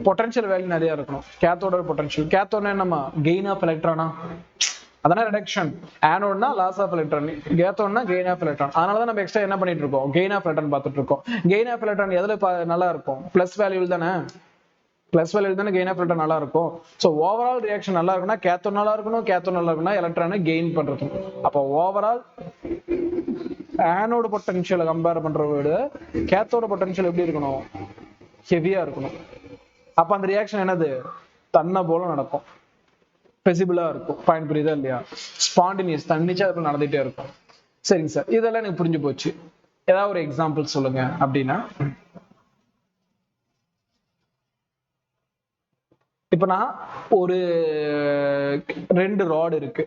பொட்டன்ஷியல் வேல்யூ நிறைய இருக்கணும். கேத்தோட பொட்டன்ஷியல், கேத்தோட நம்ம கெயின் ஆஃப் எலக்ட்ரானா, அதான ரிடக்ஷன். ஆனோட்னா லாஸ் ஆஃப் எலக்ட்ரான், கேத்தோட்னா கெயின் ஆஃப் எலக்ட்ரான். அதனாலதான் நம்ம எக்ஸ்ட்ரா என்ன பண்ணிட்டு இருக்கோம், கெயின் ஆஃப் எலக்ட்ரான் பார்த்துட்டு இருக்கோம். கெயின் ஆஃப் எலக்ட்ரான் எதுல நல்லா இருக்கும், பிளஸ் வேல்யூ தானே. பிளஸ் வேல்யூ தானே கெயின் ஆஃப் எலக்ட்ரான் நல்லா இருக்கும். ஸோ ஓவரால் ரியாக்ஷன் நல்லா இருக்குன்னா கேத்தோட் நல்லா இருக்கணும், கேத்தோட் நல்லா இருக்குன்னா எலக்ட்ரானை கெயின் பண்றது. அப்போ ஓவரால் ஆனோட பொட்டன்ஷியலை கம்பேர் பண்ற விட கேத்தோட பொட்டன்ஷியல் எப்படி இருக்கணும், ஹெவியா இருக்கணும். அப்ப அந்த ரியாக்ஷன் என்னது, தன்னை போல நடக்கும், ஃபெசிபிளா இருக்கும். பாயிண்ட் புரியுதா இல்லையா? ஸ்பான்டேனியஸ், தன்னிச்சா அதுக்குள்ள நடந்துட்டே இருக்கும். சரிங்க சார், இதெல்லாம் எனக்கு புரிஞ்சு போச்சு. ஏதாவது ஒரு எக்ஸாம்பிள் சொல்லுங்க அப்படின்னா, இப்ப நான் ஒரு ரெண்டு ராட் இருக்கு,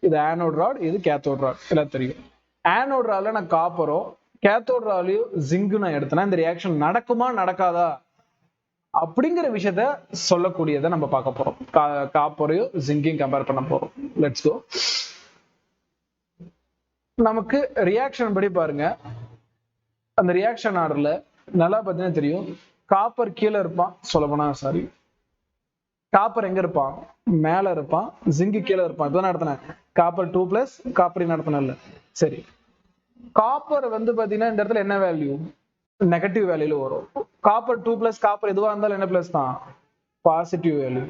இது ஆனோட் ராட், இது கேத்தோட் ராட், எல்லாம் தெரியும். ஆனோட் ராட்ல நான் காப்பரும் கேத்தோட் ராட்லயும் ஜிங்கு நான் எடுத்தேன்னா இந்த ரியாக்ஷன் நடக்குமா நடக்காதா அப்படிங்கிற விஷயத்த சொல்லக்கூடியதை நம்ம பார்க்க போறோம். காப்பரையும் ஜிங்கையும் கம்பேர் பண்ண போறோம். Let's go. நமக்கு ரியாக்ஷன் படி பாருங்க, அந்த ரியாக்ஷன் ஆர்டர்ல நல்லா பார்த்தீங்கன்னா தெரியும், காப்பர் கீழே இருப்பான், சொல்ல போனா சாரி, காப்பர் எங்க இருப்பான், மேல இருப்பான், ஜிங்கு கீழே இருப்பான். இப்பதான் நடத்தினேன் காப்பர் 2+ காப்பர் நடத்தின. சரி, காப்பர் வந்து பாத்தீங்கன்னா இந்த இடத்துல என்ன வேல்யூ, நெகட்டிவ் வேல்யூல வரும். காப்பர் 2+ காப்பர் எதுவா இருந்தாலும் என்ன பிளஸ் தான், பாசிட்டிவ் வேல்யூ.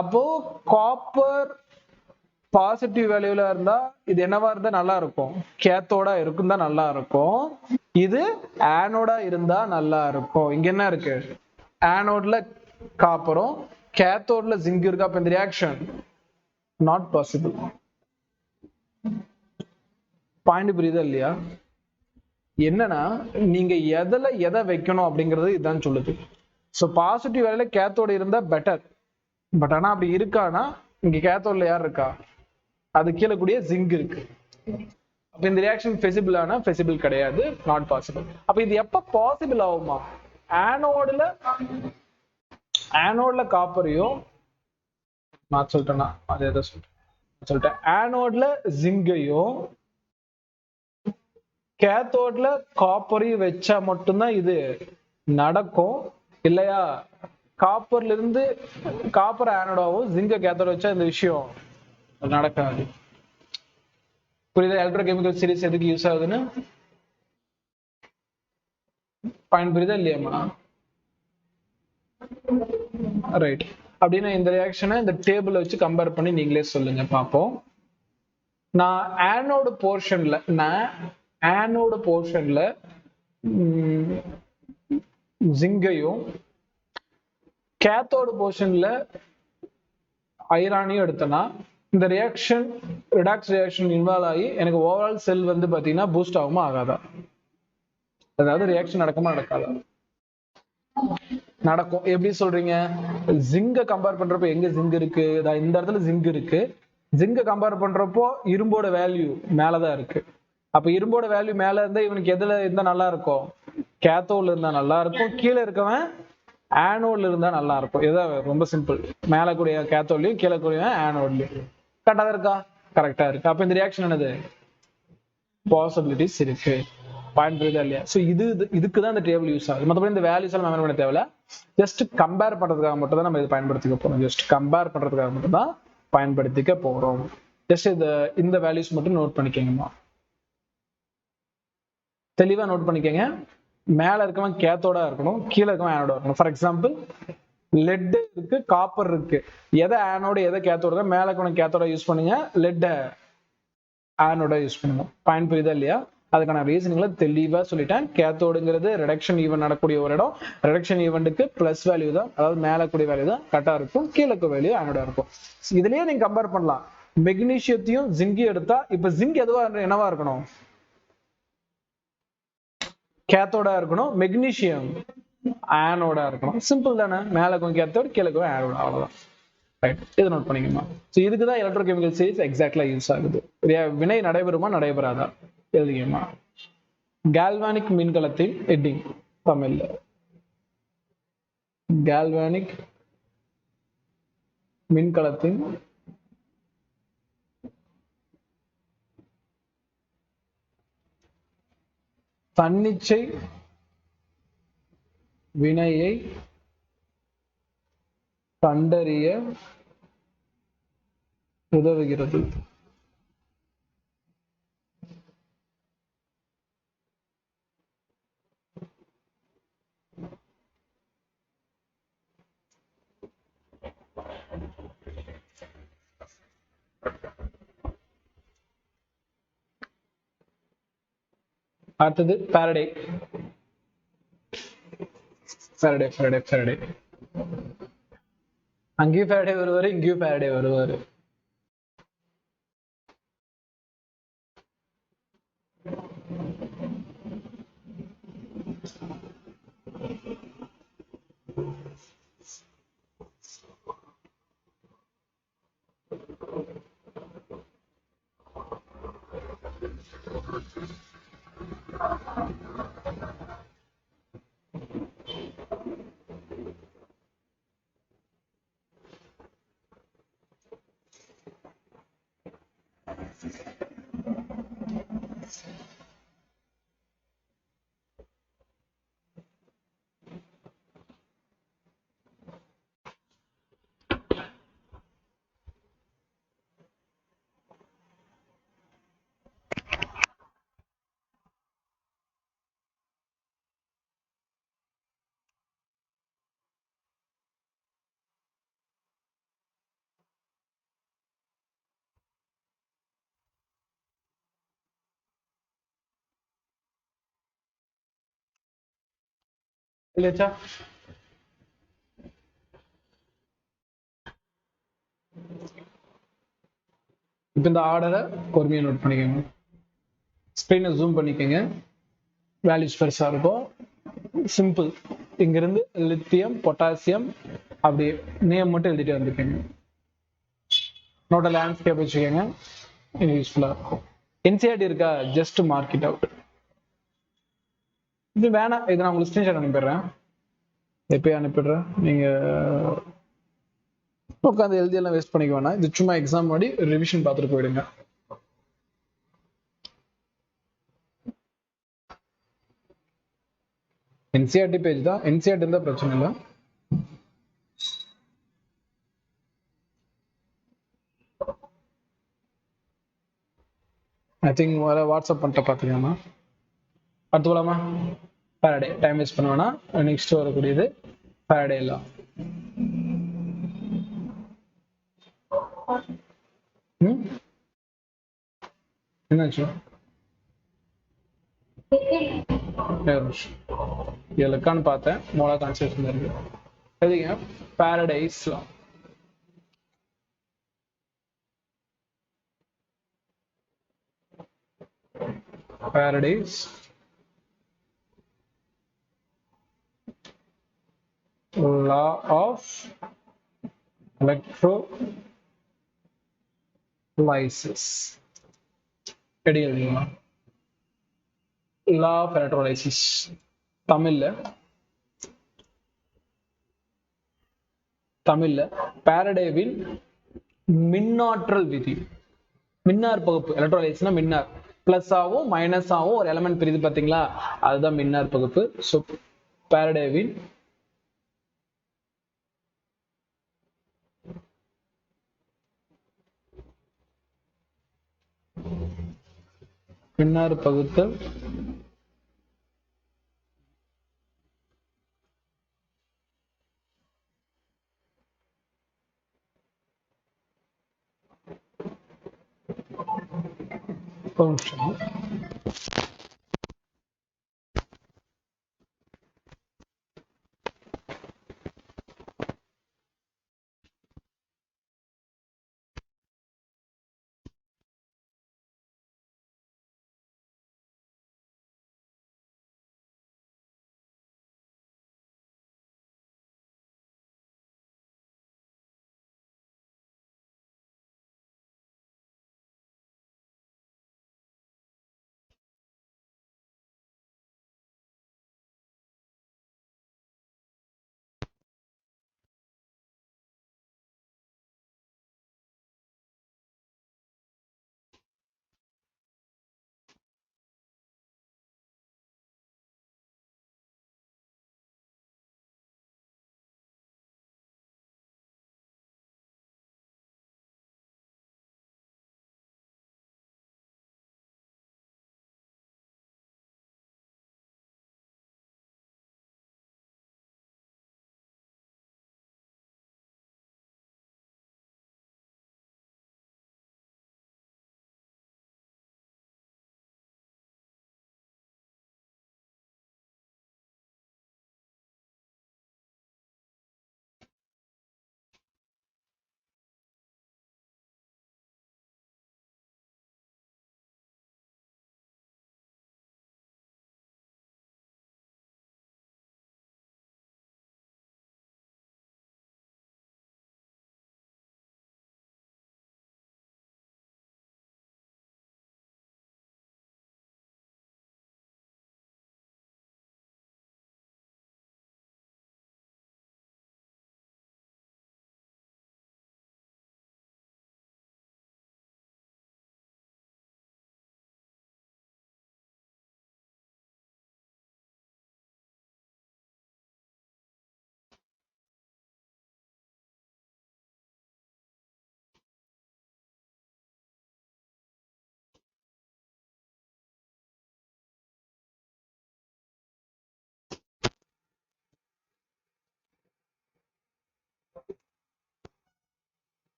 அப்போ காப்பர் பாசிட்டிவ் வேல்யூல இருந்தா இது என்னவா இருந்தா நல்லா இருக்கும், கேத்தோடா இருக்கும் தான் நல்லா இருக்கும். இது ஆனோடா இருந்தா நல்லா இருக்கும். இங்க என்ன இருக்கு, ஆனோட்ல காப்பரும் கேத்தோட்ல ஜிங்க் இருக்கு. அப்ப இந்த ரியாக்ஷன் நாட் பாசிபிள். பாயிண்ட் புரியுதா இல்லையா? என்னன்னா நீங்க எதை வைக்கணும் அப்படிங்கிறது இதுதான் சொல்லுது. ஸோ பாசிட்டிவ் வேலையில கேத்தோட இருந்தா பெட்டர். பட் ஆனா அப்படி இருக்கானா, இங்க கேத்தோட்ல யார் இருக்கா, அது கீழே கூடிய ஜிங்க் இருக்கு. அப்ப இந்த ரியாக்ஷன் ஃபெசிபிள் ஆனா ஃபெசிபிள் கிடையாது, நாட் பாசிபிள். அப்ப இது எப்ப பாசிபிள் ஆகுமா, ஆனோட்ல காப்பரையும் நான் சொல்லிட்டேன்னா அது எதை சொல்லிட்டேன், ஆனோட்ல ஜிங்கையும் கேத்தோட்ல காப்பரையும் வச்சா மட்டும்தான் இது நடக்கும். இல்லையா, காப்பர்ல இருந்து காப்பர் ஆனோடாவும் ஜிங்க கேத்தோட வச்சா இந்த விஷயம் நடக்காது. புரியுதா? எலக்ட்ரோகெமிக்கல் சீரிஸ் எதுக்கு யூஸ் ஆகுதுன்னு பாயிண்ட் புரியுதா இல்லையாமா? ரைட். அப்படின்னா இந்த ரியாக்ஷனை இந்த டேபிள வச்சு கம்பேர் பண்ணி நீங்களே சொல்லுங்க பார்ப்போம். நான் ஆனோடு போர்ஷன்ல ஜிங்கையும் கேத்தோடு போர்ஷன்ல ஐரானையும் எடுத்தனா இந்த ரியாக்ஷன் ரிடாக்ஸ் ரியாக்ஷன் இன்வால்வ் ஆகி எனக்கு ஓவரால் செல் வந்து பாத்தீங்கன்னா பூஸ்ட் ஆகுமா ஆகாதா? அதாவது ரியாக்ஷன் நடக்குமா நடக்காதா? நடக்கும். எப்படி சொல்றீங்க? ஜிங்க கம்பேர் பண்றப்போ எங்க ஜிங்க் இருக்கு? இந்த இடத்துல ஜிங்க் இருக்கு. ஜிங்க கம்பேர் பண்றப்போ இரும்போட வேல்யூ மேலதான் இருக்கு. அப்ப இரும்போட வேல்யூ மேல இருந்தா இவனுக்கு எதுல இருந்தா நல்லா இருக்கும்? கேத்தோட்ல இருந்தா நல்லா இருக்கும். கீழே இருக்கவன் ஆனோட்ல இருந்தா நல்லா இருக்கும். இதான் ரொம்ப சிம்பிள். மேல கூடிய கேத்தோட்லயும் கீழே கூடிய ஆனோட்லயும். கரெக்டா இருக்கா? கரெக்டா இருக்கு. அப்ப இந்த ரியாக்ஷன் என்னது? பாசிபிலிட்டிஸ் இருக்கு. பாயிண்ட் புரியுதா இல்லையா? சோ இதுக்குதான் இந்த டேபிள் யூஸ் ஆகுது. மற்றபடி இந்த வேல்யூஸ் எல்லாம் மெமரி பண்ண தேவையில்ல. ஜஸ்ட் கம்பேர் பண்றதுக்காக மட்டும் தான் நம்ம இதை பயன்படுத்திக்க போறோம். ஜஸ்ட் கம்பேர் பண்றதுக்காக மட்டும் தான் பயன்படுத்திக்க போறோம். ஜஸ்ட் இந்த வேல்யூஸ் மட்டும் நோட் பண்ணிக்கங்கம்மா. தெளிவா நோட் பண்ணிக்கங்க. மேல இருக்கவன் கேத்தோட இருக்கணும், கீழே இருக்கவன் ஆனோட இருக்கணும். ஃபார் எக்ஸாம்பிள் லெட் இருக்கு, காப்பர் இருக்கு. எதை ஆனோட எதை கேத்தோட? மேல இருக்கவன் கேத்தோட யூஸ் பண்ணுங்க, லெட் ஆனோட யூஸ் பண்ணுங்க. பாயிண்ட் புரியுதா இல்லையா? அதுக்கான ரீசனிங்ல தெளிவா சொல்லிட்டேன். கேத்தோடுங்கிறது ரிடக்ஷன் ஈவெண்ட் நடக்கூடிய ஒரு இடம். ரிடக்ஷன் ஈவெண்ட்டுக்கு பிளஸ் வேல்யூ தான், அதாவது மேல கூடிய வேல்யூ தான் கரெக்டா இருக்கும், கீழே வேல்யூ ஆனோட இருக்கும். இதுலயே நீங்க கம்பேர் பண்ணலாம். மெக்னீசியத்தையும் ஜிங்கையும் எடுத்தா இப்ப ஜிங்க் எதுவா என்னவா இருக்கணும்? கேத்தோட இருக்கணும். மெக்னீசியம் ஆனோட இருக்கணும். சிம்பிள் தானே? மேல இருக்கும் கேத்தோடு, கீழே இருக்கும் ஆனோட. அவ்வளவுதான். ரைட், இதை நோட் பண்ணிக்கமா. ஸோ இதுக்குதான் எலக்ட்ரோகெமிக்கல் சீரிஸ் எக்ஸாக்ட்லா யூஸ் ஆகுது. வினை நடைபெறுமா நடைபெறாதா எழுதிக்கமா. கால்வானிக் மின்கலத்தின் ஹெட்டிங் தமிழ்ல கால்வானிக் மின்கலத்தின் தன்னிச்சை வினையை கண்டறிய உதவுகிறது. அடுத்தது ஃபாரடே. அங்கேயும் ஃபாரடே வருவாரு, இங்கேயும் ஃபாரடே வருவாரு. இல்லையா? இப்ப இந்த ஆர்டரை பொறுமையா நோட் பண்ணிக்கோங்க. ஸ்கிரீனை ஜூம் பண்ணிக்கோங்க. வேல்யூஸ் பெருசா இருக்கும். சிம்பிள். இங்கிருந்து லித்தியம், பொட்டாசியம் அப்படி நேம் மட்டும் எழுதிட்டு வந்துக்கோங்க. நோட்ட லேண்ட்ஸ்கேப் வச்சுக்கோங்க, யூஸ்ஃபுல்லா இருக்கும். என்சிஆர்டி இருக்கா? Just mark it out. இது வேணாம், இதை நான் உங்களுக்கு ஸ்கிரீன்ஷாட் அனுப்பிடுறேன். எப்பயும் அனுப்பிடுறேன். நீங்க உட்காந்து எழுதியெல்லாம் வேஸ்ட் பண்ணிக்க வேணாம். இது சும்மா எக்ஸாம் முன்னாடி ரிவிஷன் பார்த்துட்டு போயிடுங்க. என்சிஆர்டி பேஜ் தான். என்சிஆர்டி இருந்தா பிரச்சனை இல்லை. ஐ திங்க் வாட்ஸ்அப் பண்ணிட்ட பாத்துக்கலாமா? அடுத்து போலாமா? ஃபாரடே. டைம் வேஸ்ட் பண்ண வேணாம். நெக்ஸ்ட் வரக்கூடியது ஃபாரடே எல்லாம். என்னாச்சு? இருக்கான்னு பார்த்தேன். மோலா கான்செப்ட் இருக்கு. எழுதிங்க Faraday's law. Faraday's law of electrolysis. எப்படி எழுதுவா? law of electrolysis தமிழ்ல பாரடேவின் மின்னாற்றல் விதி. மின்னார் பகுப்பு, எலக்ட்ரோலைட்ஸ்னா மின்னார், பிளஸ் ஆகும் மைனஸ் ஆகும் ஒரு எலமெண்ட் பிரிது பாத்தீங்களா, அதுதான் மின்னார் பகுப்பு. சோ பாரடேவின் மின்னார் பகுத்தல்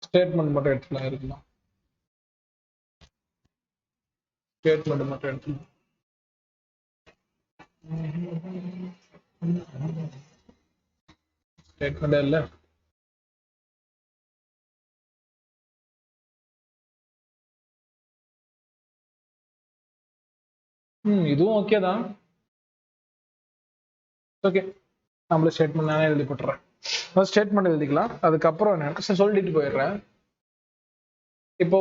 ஸ்டேட்மெண்ட் மட்டும் எடுத்துக்கலாம் இருக்கலாம். ஸ்டேட்மெண்ட் மட்டும் எடுத்துக்கலாம். ஸ்டேட்மெண்ட் இல்ல, இதுவும் ஓகே தான். ஓகே, நம்மள ஸ்டேட்மெண்ட் நானே எழுதி போட்டுறேன். ஸ்டேட்மெண்ட் எழுதிக்கலாம், அதுக்கப்புறம் என்ன சொல்லிட்டு போயிடுறேன். இப்போ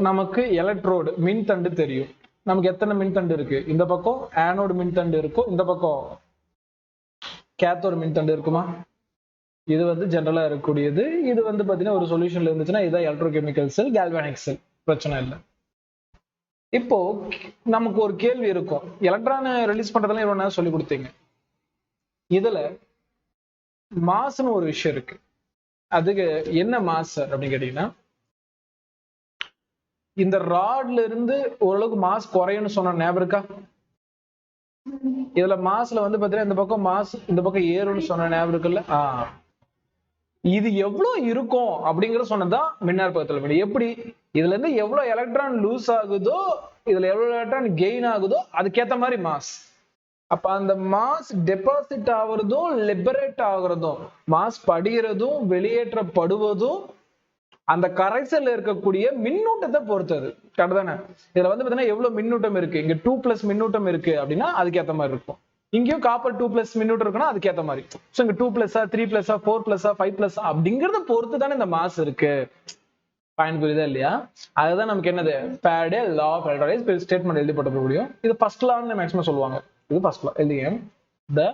நமக்கு எலக்ட்ரோடு மின்தண்டு தெரியும். நமக்கு எத்தனை மின்தண்டு இருக்கு? இந்த பக்கம் ஆனோடு மின்தண்டு இருக்கும், இந்த பக்கம் கேத்தோடு மின்தண்டு இருக்குமா? இது வந்து ஜெனரலா இருக்கக்கூடியது. இது வந்து பாத்தீங்கன்னா ஒரு சொல்யூஷன்ல இருந்துச்சுன்னா இதுதான் எலக்ட்ரோகெமிக்கல் செல், கால்வானிக் செல், பிரச்சனை இல்லை. இப்போ நமக்கு ஒரு கேள்வி இருக்கும், எலக்ட்ரான் ரிலீஸ் பண்றதெல்லாம் இவ்வளவு நேரம் சொல்லி கொடுத்தீங்க, இதுல மாஸ்னு ஒரு விஷயம் இருக்கு, அதுக்கு என்ன மாஸ் அப்படின்னு கேட்டீங்கன்னா, இந்த ராட்ல இருந்து ஓரளவுக்கு மாஸ் குறையும்னு சொன்ன ஞாபகம் இருக்கா? இதுல மாஸ்ல வந்து பாத்தீங்கன்னா இந்த பக்கம் மாஸ் இந்த பக்கம் ஏறும்னு சொன்ன ஞாபகம் இருக்குல்ல? இது எவ்வளவு இருக்கும் அப்படிங்கறது சொன்னதான் மின்னார் பகுத்தல். எப்படி இதுல இருந்து எவ்வளவு எலக்ட்ரான் லூஸ் ஆகுதோ, இதுல எவ்வளவு எலக்ட்ரான் கெயின் ஆகுதோ அதுக்கேத்த மாதிரி மாஸ். அப்ப அந்த மாஸ் டெபாசிட் ஆகுறதும் லிபரேட் ஆகுறதும், மாஸ் படிகிறதும் வெளியேற்றப்படுவதும் அந்த கரைசல்ல இருக்கக்கூடிய மின்னூட்டத்தை பொறுத்தது. கரெக்ட் தானே? இதுல வந்து பாத்தீங்கன்னா எவ்வளவு மின்னூட்டம் இருக்கு, இங்க 2+ மின்னூட்டம் இருக்கு அப்படின்னா அதுக்கு ஏத்த மாதிரி இருக்கும். இங்கேயும் காப்பர் 2+ மின்னூட்டம் இருக்குன்னா அதுக்கு ஏத்த மாதிரி. சோ இங்க 2+, 3+, 4+, 5+ அப்படிங்கறத பொறுத்து தானே இந்த மாஸ் இருக்கு. பாயிண்ட் புரியுதா இல்லையா? அதுதான் நமக்கு என்னது, Faraday law of electrolysis statement எழுதி போட்ட முடியும். இது ஃபர்ஸ்ட் லான்னு மேக்ஸிமம் சொல்லுவாங்க. இது ஃபர்ஸ்ட் லா எழுதிங்க. The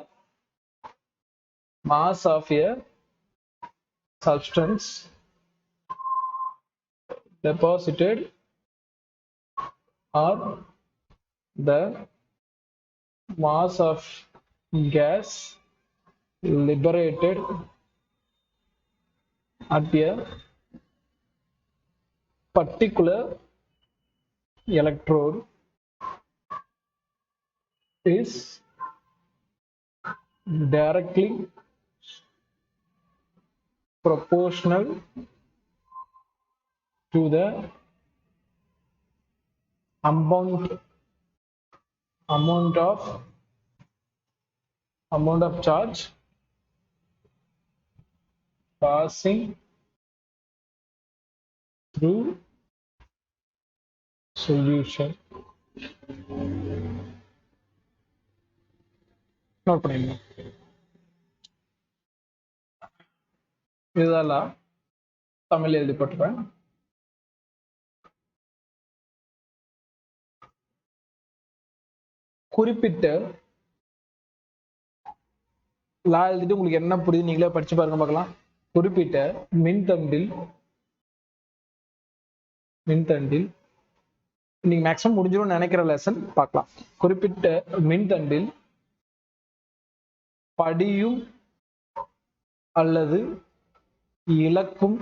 mass of a substance deposited or the mass of gas liberated at a particular electrode is directly proportional to the amount of charge passing through solution. Note பண்ணிடுங்க. இதெல்லாம் தமிழ் எழுதி போட்டுறேன். குறிப்பிட்ட லா எழுதிட்டு உங்களுக்கு என்ன புரியுது நீங்களே படிச்சு பாருங்க பார்க்கலாம். குறிப்பிட்ட மின்தண்டில் நீங்க மேக்ஸிமம் முடிஞ்சிடும் நினைக்கிற லெசன் பார்க்கலாம். குறிப்பிட்ட மின்தண்டில் படியும் அல்லது இழக்கும்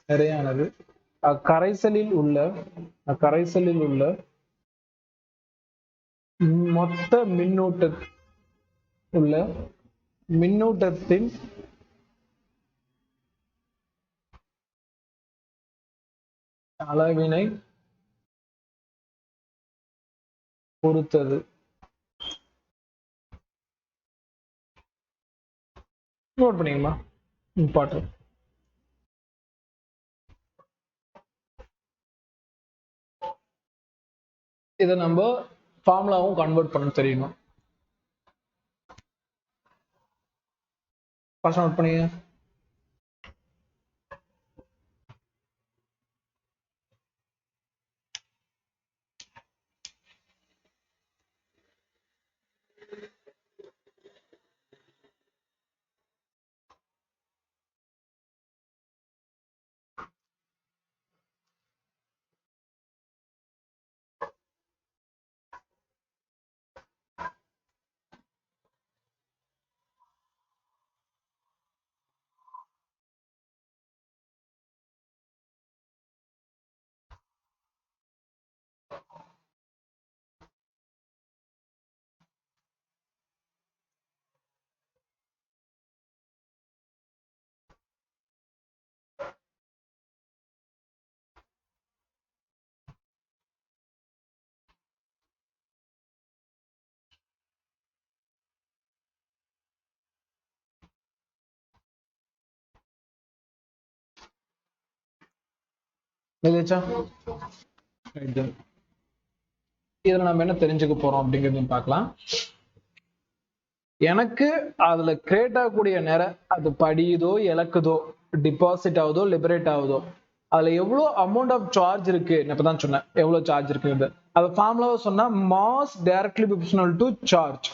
நிறையானது அக்கரைசலில் உள்ள மொத்த மின்னூட்டத்தின் அளவினை பொறுத்தது. நோட் பண்ணிக்கமா, இம்பார்ட்டன்ட். இதை நம்ம ஃபார்முலாவும் கன்வெர்ட் பண்ண தெரியணும். ஃபர்ஸ்ட் நோட் பண்ணிங்க. இதுல நம்ம என்ன தெரிஞ்சுக்க போறோம் அப்படிங்கறதையும் பார்க்கலாம். எனக்கு அதுல கிரியேட் ஆகக்கூடிய நேரம் அது படியுதோ இழக்குதோ டிபாசிட் ஆகுதோ லிபரேட் ஆகுதோ அதுல எவ்வளவு அமௌண்ட் ஆஃப் சார்ஜ் இருக்கு இப்பதான் சொன்னேன் எவ்வளவு சார்ஜ் இருக்கு. அது ஃபார்முலாவை சொன்னா mass directly proportional to charge,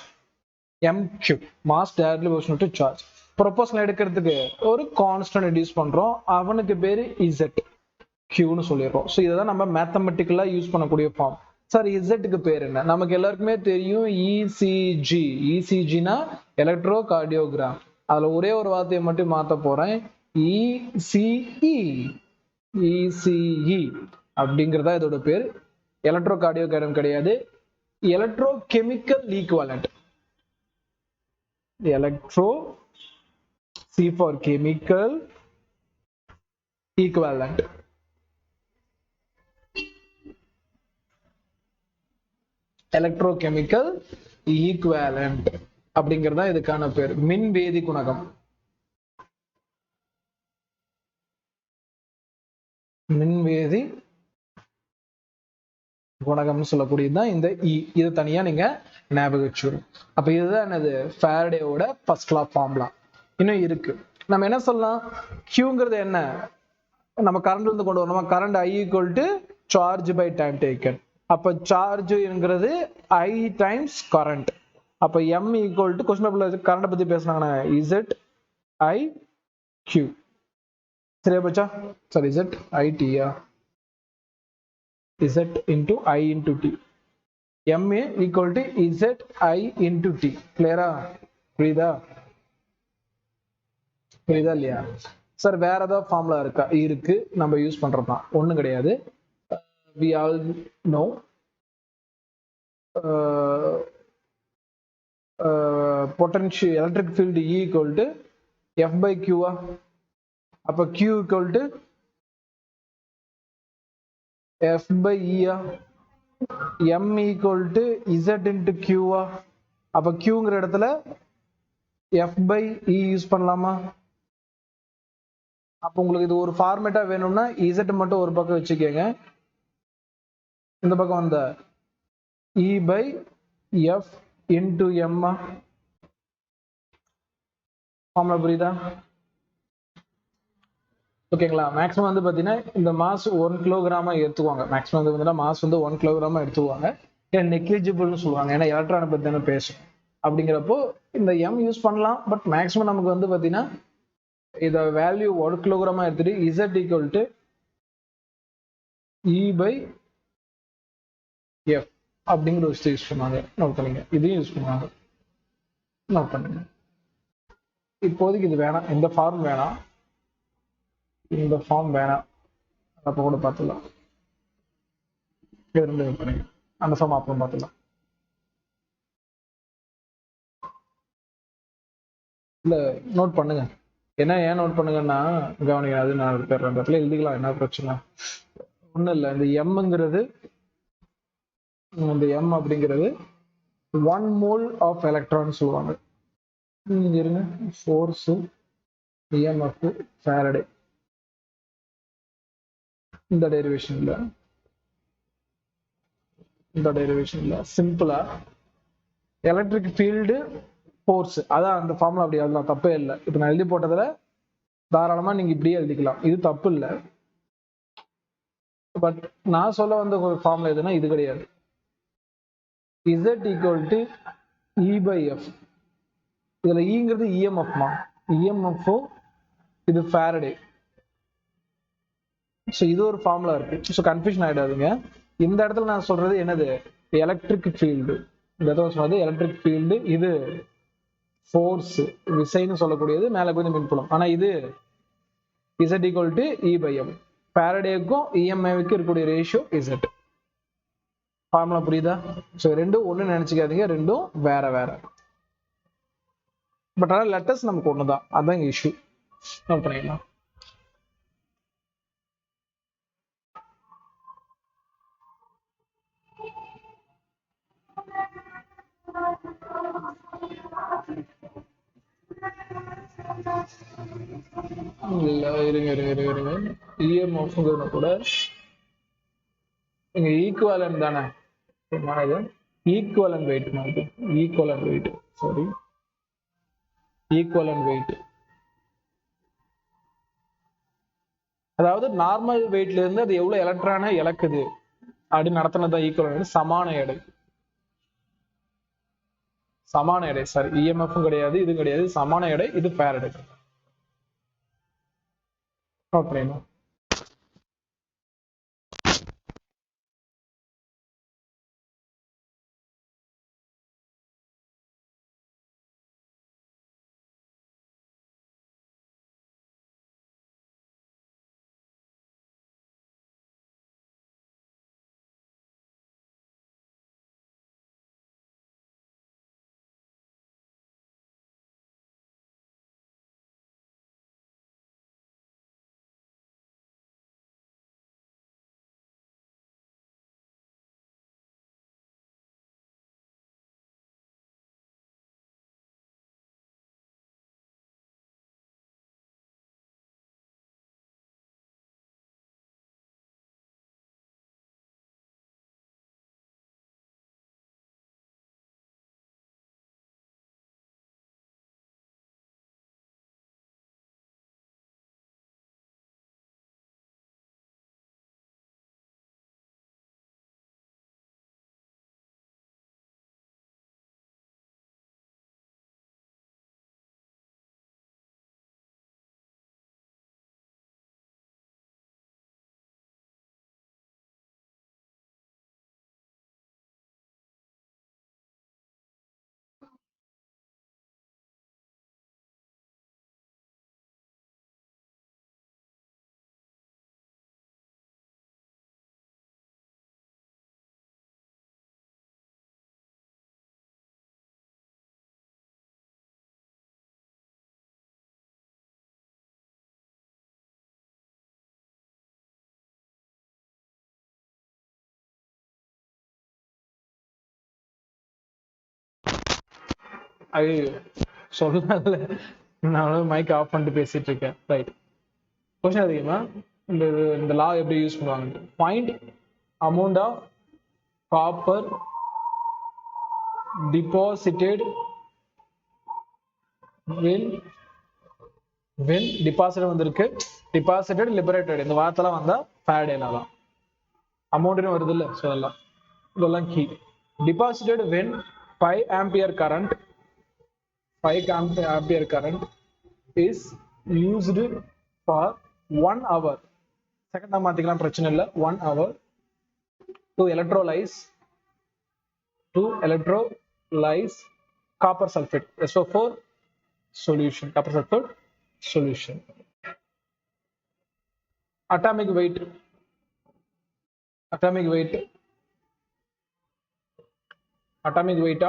MQ, mass directly proportional to charge. Proportional எடுக்கிறதுக்கு ஒரு கான்ஸ்டன்ட் ரெடியூஸ் பண்றோம், அவனுக்கு பேரு Z, Qன்னு சொல்லிடுறோம். ஸோ இதான் நம்ம மேத்தமெட்டிக்கலா யூஸ் பண்ணக்கூடிய ஃபார்ம். சார் இசட்டுக்கு பேர் என்ன? நமக்கு எல்லாருக்குமே தெரியும் ECG. ECGனா electro cardiogram. அதுல ஒரே ஒரு வார்த்தையை மட்டும் மாத்த போறேன், ECE. ECE அப்படிங்கிறதா இதோட பேர். எலக்ட்ரோகார்டியோகிராம் கிடையாது. Electrochemical equivalent. Electro, C for chemical equivalent. Electrochemical equivalent அப்படிங்கிறதா இதுக்கான பேர். மின்வேதி குணகம். மின்வேதி குணகம்னு சொல்லக்கூடியதுதான் இந்த E. இது தனியா நீங்க ஞாபகம் வச்சுக்கணும். அப்ப இதுதான் என்னது, ஃபாரடேயோட ஃபர்ஸ்ட் லா ஃபார்முலா. இன்னும் இருக்கு. நம்ம என்ன சொல்லலாம், Qங்கிறது என்ன, நம்ம கரண்ட்ல இருந்து கொண்டு வரணும். Current I equal to charge by time taken. அப்ப சார்ஜ்ங்கிறது I டைம்ஸ் கரண்ட். அப்ப M ஈக்குவல் டு, கொஸ்டின் பேப்பர்ல கரண்ட் பத்தி பேசினாங்கன்னா Z I Q. சரியா போச்சா? சாரி, Z I T யா, Z into I into T. MA equal to Z I into T. கிளியரா? புரியுதா? புரியுதா இல்லையா? சார் வேற ஏதாவது ஃபார்முலா இருக்கா? இருக்கு, நம்ம யூஸ் பண்றதுதான், ஒண்ணும் கிடையாது. We all know potential electric field E equal to F by Q. அப்ப Q equal to F by E. M equal to Z into Q. அப்ப Qங்கிற இடத்துல F by E யூஸ் பண்ணலாமா? அப்ப உங்களுக்கு இது ஒரு ஃபார்மேட்டா வேணும்னா Z மட்டும் ஒரு பக்கம் வச்சுக்கோங்க. இந்த பக்கம் வந்த E by F into M. Formula புரியுதா? ஓகேங்களா? மேக்ஸிமம் வந்து பாத்தீங்கன்னா இந்த மாஸ் 1 கிலோகிராமா எடுத்துக்குவாங்க. மேக்ஸிமம் வந்து பாத்தீங்கன்னா மாஸ் வந்து 1 கிலோகிராமா எடுத்துக்குவாங்க. ஏன்னா நெக்லிஜிபிள்னு சொல்லுவாங்க, ஏன்னா எலக்ட்ரானை பத்தி தானே பேசும். அப்படிங்கிறப்போ இந்த M யூஸ் பண்ணலாம். பட் மேக்ஸிமம் நமக்கு வந்து பாத்தீங்கன்னா இத வேல்யூ 1 கிலோகிராமா எடுத்துட்டு Z equal to E by F அப்படிங்கிற ஒரு யூஸ் பண்ணுவாங்க. நோட் பண்ணுங்க, இதையும் யூஸ் பண்ணுவாங்க, நோட் பண்ணுங்க. இப்போதைக்கு இது வேணாம், இந்த ஃபார்ம் வேணாம், இந்த ஃபார்ம் வேணாம், அப்ப கூட பார்த்துக்கலாம். அந்த ஃபார்ம் அப்புறம் பார்த்துக்கலாம். இல்ல நோட் பண்ணுங்க. ஏன்னா ஏன் நோட் பண்ணுங்கன்னா கவனிங்க, அது நான் பேர் அந்த இடத்துல எழுதிக்கலாம், என்ன பிரச்சனை ஒண்ணும் இல்லை. இந்த எம்ங்கிறது, இந்த M அப்படிங்கிறது 1 mole ஆஃப் எலக்ட்ரான் சொல்லுவாங்க. இருங்க, ஃபோர்ஸ், EMF, ஃபாரடே, இந்த டெரிவேஷன் இல்ல, இந்த டெரிவேஷன் இல்ல, சிம்பிளா எலக்ட்ரிக் ஃபீல்டு ஃபோர்ஸ், அதான் அந்த ஃபார்முலா. அப்படி அதெல்லாம் தப்பே இல்லை. இப்போ நான் எழுதி போட்டதுல தாராளமா நீங்க இப்படியே எழுதிக்கலாம், இது தப்பு இல்லை. பட் நான் சொல்ல வந்த ஒரு ஃபார்முலா எதுனா இது கிடையாது. Z equal to E by F. இதுல Eங்கிறது EMF மா, EMF இது ஃபாரடே. ஸோ இது ஒரு ஃபார்முலா இருக்கு, ஸோ கன்ஃபியூஷன் ஆயிடாதுங்க. இந்த இடத்துல நான் சொல்றது என்னது, எலக்ட்ரிக் ஃபீல்டு. இந்த இடத்துல சொன்னது எலக்ட்ரிக் ஃபீல்டு, இது ஃபோர்ஸ் விசைன்னு சொல்லக்கூடியது, மேல கொஞ்சம் மின்புலம். ஆனா இது Z equal to E by M. ஃபாரடேக்கும் EMF இருக்கக்கூடிய ரேஷியோ Z. ஃபார்முலா புரியுதா? ஸோ ரெண்டும் ஒண்ணு நினைச்சுக்காதீங்க, ரெண்டும் வேற வேற. பட் ஆனால் லெட்டர்ஸ் நமக்கு ஒண்ணுதான், அதான் இஷ்யூ. நோட் பண்ணிக்கலாம். இல்ல இருங்க இருங்க இருங்க, EMF கூட இங்க ஈக்குவலன்ட் தானே, ஈக்குவலன்ட் வெயிட் மாதிரி, equivalent weight, sorry, equivalent weight. அதாவது நார்மல் வெயிட்ல இருந்து அது எவ்வளவு எலக்ட்ரானை இழக்குது அப்படின்னு நடத்தினதான் ஈக்குவலன்ட். சமான எடை, சமான எடை, சாரி, EMF கிடையாது, இது கிடையாது, சமான எடை, இது ஃபாரடே. நோட் பண்ணிடணும். ஐயோ சொல்லல, நான் மைக் ஆஃப் பண்ணிட்டு பேசிட்டு இருக்கேன். ரைட், கொஸ்டின் அதிகமா இந்த லா எப்படி யூஸ் பண்ணுவாங்க? Find amount of copper deposited when deposited வந்திருக்கு, deposited liberated இந்த வார்த்தைலாம் வந்தா ஃபேரடேல தான் அமௌண்ட்னு வருது இல்ல, சோ இதெல்லாம் key. deposited when 5 ampere current is used for 1 hour. செகண்டா மாத்திக்கலாம், பிரச்சனை இல்ல. 1 hour to electrolyze copper sulfate SO4 solution. Copper sulfate solution. Atomic weight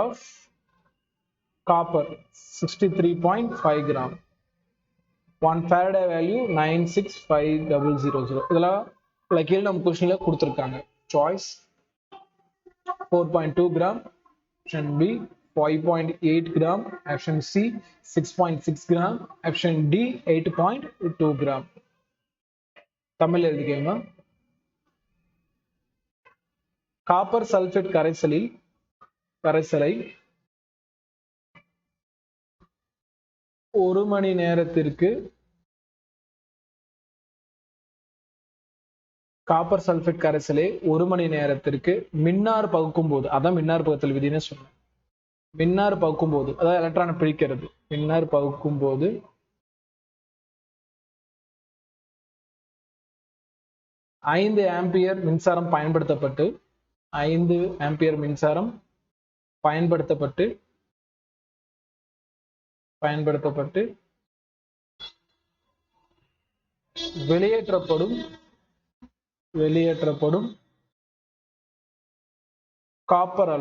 of copper 63.5 gram. 1 Faraday value 96500. இதெல்லாம் லைக் நம்ம क्वेश्चनல கொடுத்திருக்காங்க. Choice 4.2 gram, option B 5.8 gram, option C 6.6 gram, option D 8.2 gram. Tamil எழுதிக்கோங்க. Copper sulphate கரைசலை 1 மணி நேரத்திற்கு copper sulphate கரைசலை 1 மணி நேரத்திற்கு மின்னார் பகுக்கும் போது, அதான் மின்னார் பகுத்தல் விதின்னு சொன்னேன். மின்னார் பகுக்கும் போது, அதாவது எலக்ட்ரானை பிரிக்கிறது. மின்னார் பகுக்கும் போது 5 ஆம்பியர் மின்சாரம் பயன்படுத்தப்பட்டு வெளியேற்றப்படும் காப்பர்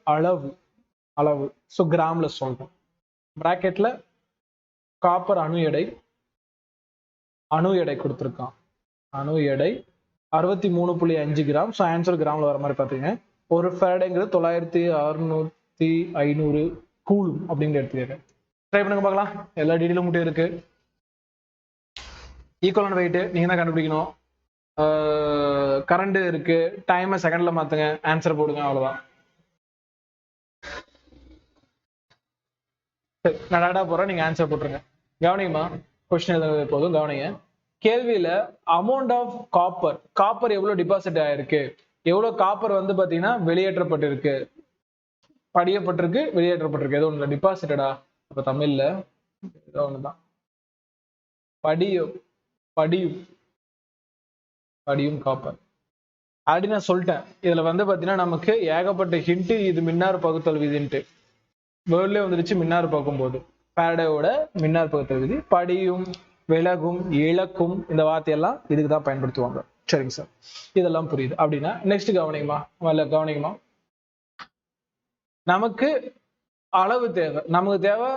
அளவு சோ கிராம்ல சொல்றோம். பிராக்கெட்ல காப்பர் அணு எடை கொடுத்திருக்கான். அணு எடை 63.5 கிராம். சோ ஆன்சர் கிராம்ல வர மாதிரி பாத்தீங்க. ஒரு ஃபேரடேங்கிறது 9600 கூலும் அப்படின்னு எடுத்துக்கிறேன். ட்ரை பண்ணுங்க பார்க்கலாம். எல்லா டீடைலும் மட்டும் இருக்கு. ஈக்குவலான வெயிட் நீங்க தான் கண்டுபிடிக்கணும். கரண்ட் இருக்கு, டைமை செகண்ட்ல மாத்துங்க, ஆன்சர் போடுங்க, அவ்வளவுதான். நான் டாடா போறேன், நீங்க ஆன்சர் போட்டுருங்க. கவனிங்கம்மா, கொஸ்டின் எழுதுறது போதும் கவனிங்க. கேள்வியில அமௌண்ட் ஆஃப் காப்பர் எவ்வளவு டிபாசிட் ஆயிருக்கு, எவ்வளவு காப்பர் வந்து பாத்தீங்கன்னா வெளியேற்றப்பட்டிருக்கு, படியப்பட்டிருக்கு, வெளியேற்றப்பட்டிருக்கு, ஏதோ ஒண்ணு டிபாசிட்டடா. அப்ப தமிழ்ல ஏதோ ஒண்ணுதான், படியும் காப்பர் அப்படி நான் சொல்லிட்டேன். இதுல வந்து பாத்தீங்கன்னா நமக்கு ஏகப்பட்ட ஹிண்ட். இது மின்னார் பகுத்தல் விதின்ட்டு வேர்ட்லயே வந்துருச்சு. மின்னார் பார்க்கும் போது ஃபேரடேவோட மின்னார் பகுத்தல் விதி, படியும் விலகும் இழக்கும் இந்த வார்த்தையெல்லாம் இதுக்கு தான் பயன்படுத்துவாங்க. சரிங்க சார், இதெல்லாம் புரியுது அப்படின்னா நெக்ஸ்ட் கவனிங்கம்மா. நமக்கு அளவு தேவை. நமக்கு தேவை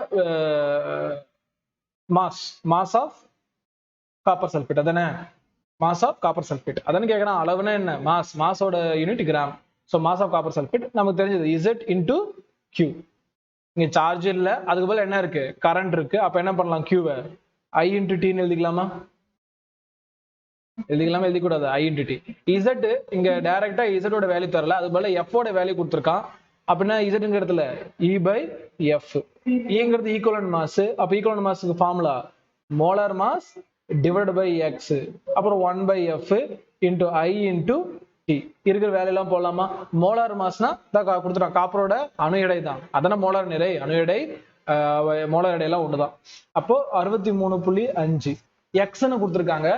மாஸ் ஆஃப் காப்பர் சல்பேட், அதானே? மாஸ் ஆஃப் காப்பர் சல்பேட் அதானே கேட்கறான். அளவுனா என்ன? மாஸோட unit gram. So mass of copper sulphate நமக்கு தெரிஞ்சது Z இன்டூ Q. இங்க சார்ஜ் இல்ல, அதுக்கு பதில் என்ன இருக்கு? கரண்ட் இருக்கு. அப்ப என்ன பண்ணலாம்? Qவை I இன்டூ Tன்னு எழுதிக்கலாமா? எழுதிக்கூடாது. I into T. Z இங்க டைரக்டா Z ஓட வேல்யூ தரல, அது பதில் F ஓட வேல்யூ கொடுத்துருக்கான். அப்படின்னா Z இடத்துல E/F. Eங்கிறது ஈக்குவலன்ட் மாஸ். அப்ப ஈக்குவலன்ட் மாஸ்க்கு formula molar mass divided by X, அப்புறம் 1/F into I into T. இருக்கிற வேலையெல்லாம் போடலாமா? மோலார் மாஸ்னா கொடுத்துட்டான், காப்பரோட அணு எடை தான், அதான மோலார் நிறை. அணு எடை மோலார் எடையெல்லாம் ஒண்ணுதான். அப்போ 63.5 Xன்னு கொடுத்துருக்காங்க.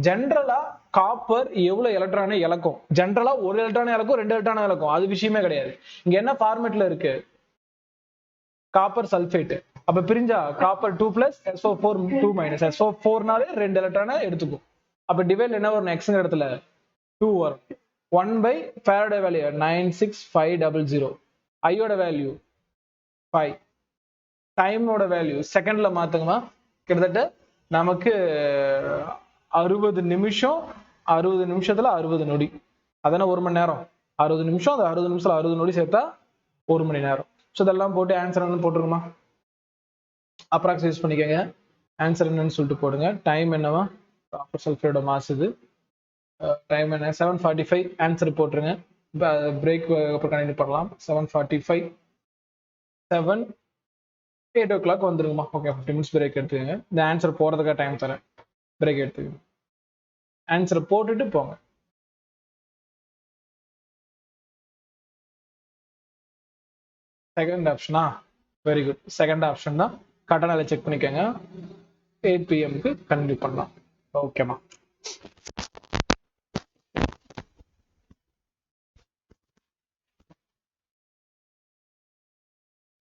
ஜென்ரலா காப்பர் எவ்வளவு எலக்ட்ரானை இழக்கும்? ஜென்ரலா 1 எலக்ட்ரானை இழக்கும், 2 எலக்ட்ரானை இழக்கும், அது விஷயமே கிடையாது. இங்க என்ன ஃபார்மேட்ல இருக்கு? Copper sulphate. அப்ப பிரிஞ்சா காப்பர் 2 பிளஸ் SO4 2 மைனஸ் SO4னாலே 2 எலக்ட்ரானை எடுத்துக்கும். அப்ப டிவைட் என்ன வரும்? X இடத்துல 2 வரும். 1 ஃபேரடே வேல்யூ 96500. ஐயோட வேல்யூ 5. டைமோட வேல்யூ செகண்ட்ல மாத்துங்கம்மா. கிட்டத்தட்ட நமக்கு 60 நிமிஷம். 60 நிமிஷத்துல 60 நொடி, அதான 1 மணி நேரம். 60 நிமிஷம், அந்த 60 நிமிஷத்துல 60 நொடி சேர்த்தா 1 மணி நேரம். ஸோ இதெல்லாம் போட்டு ஆன்சர் என்னன்னு போட்டுருக்குமா, அப்ராக்ஸ் யூஸ் பண்ணிக்கோங்க. ஆன்சர் என்னன்னு சொல்லிட்டு போடுங்க. டைம் என்னவா, காப்பர் சல்ஃபைடோட மாஸ் இது. டைம் என்ன 7:45. ஆன்சர் போட்டுருங்க. பிரேக் அப்புறம் கண்டினியூ பண்ணலாம். 7:45 8 o'clock வந்துருங்கம்மா. ஓகே 15 minutes பிரேக் எடுத்துக்கங்க. இந்த ஆன்சர் போறதுக்காக டைம் தரேன், பிரேக் எடுத்துக்கங்க. ஆன்சர் போட்டுட்டு போங்க. செகண்ட் ஆப்ஷனா, வெரி குட். செகண்ட் ஆப்ஷன் தான் கட்டணம் செக் பண்ணிக்கோங்க. 8 PM கண்டினியூ பண்ணலாம். ஓகேம்மா.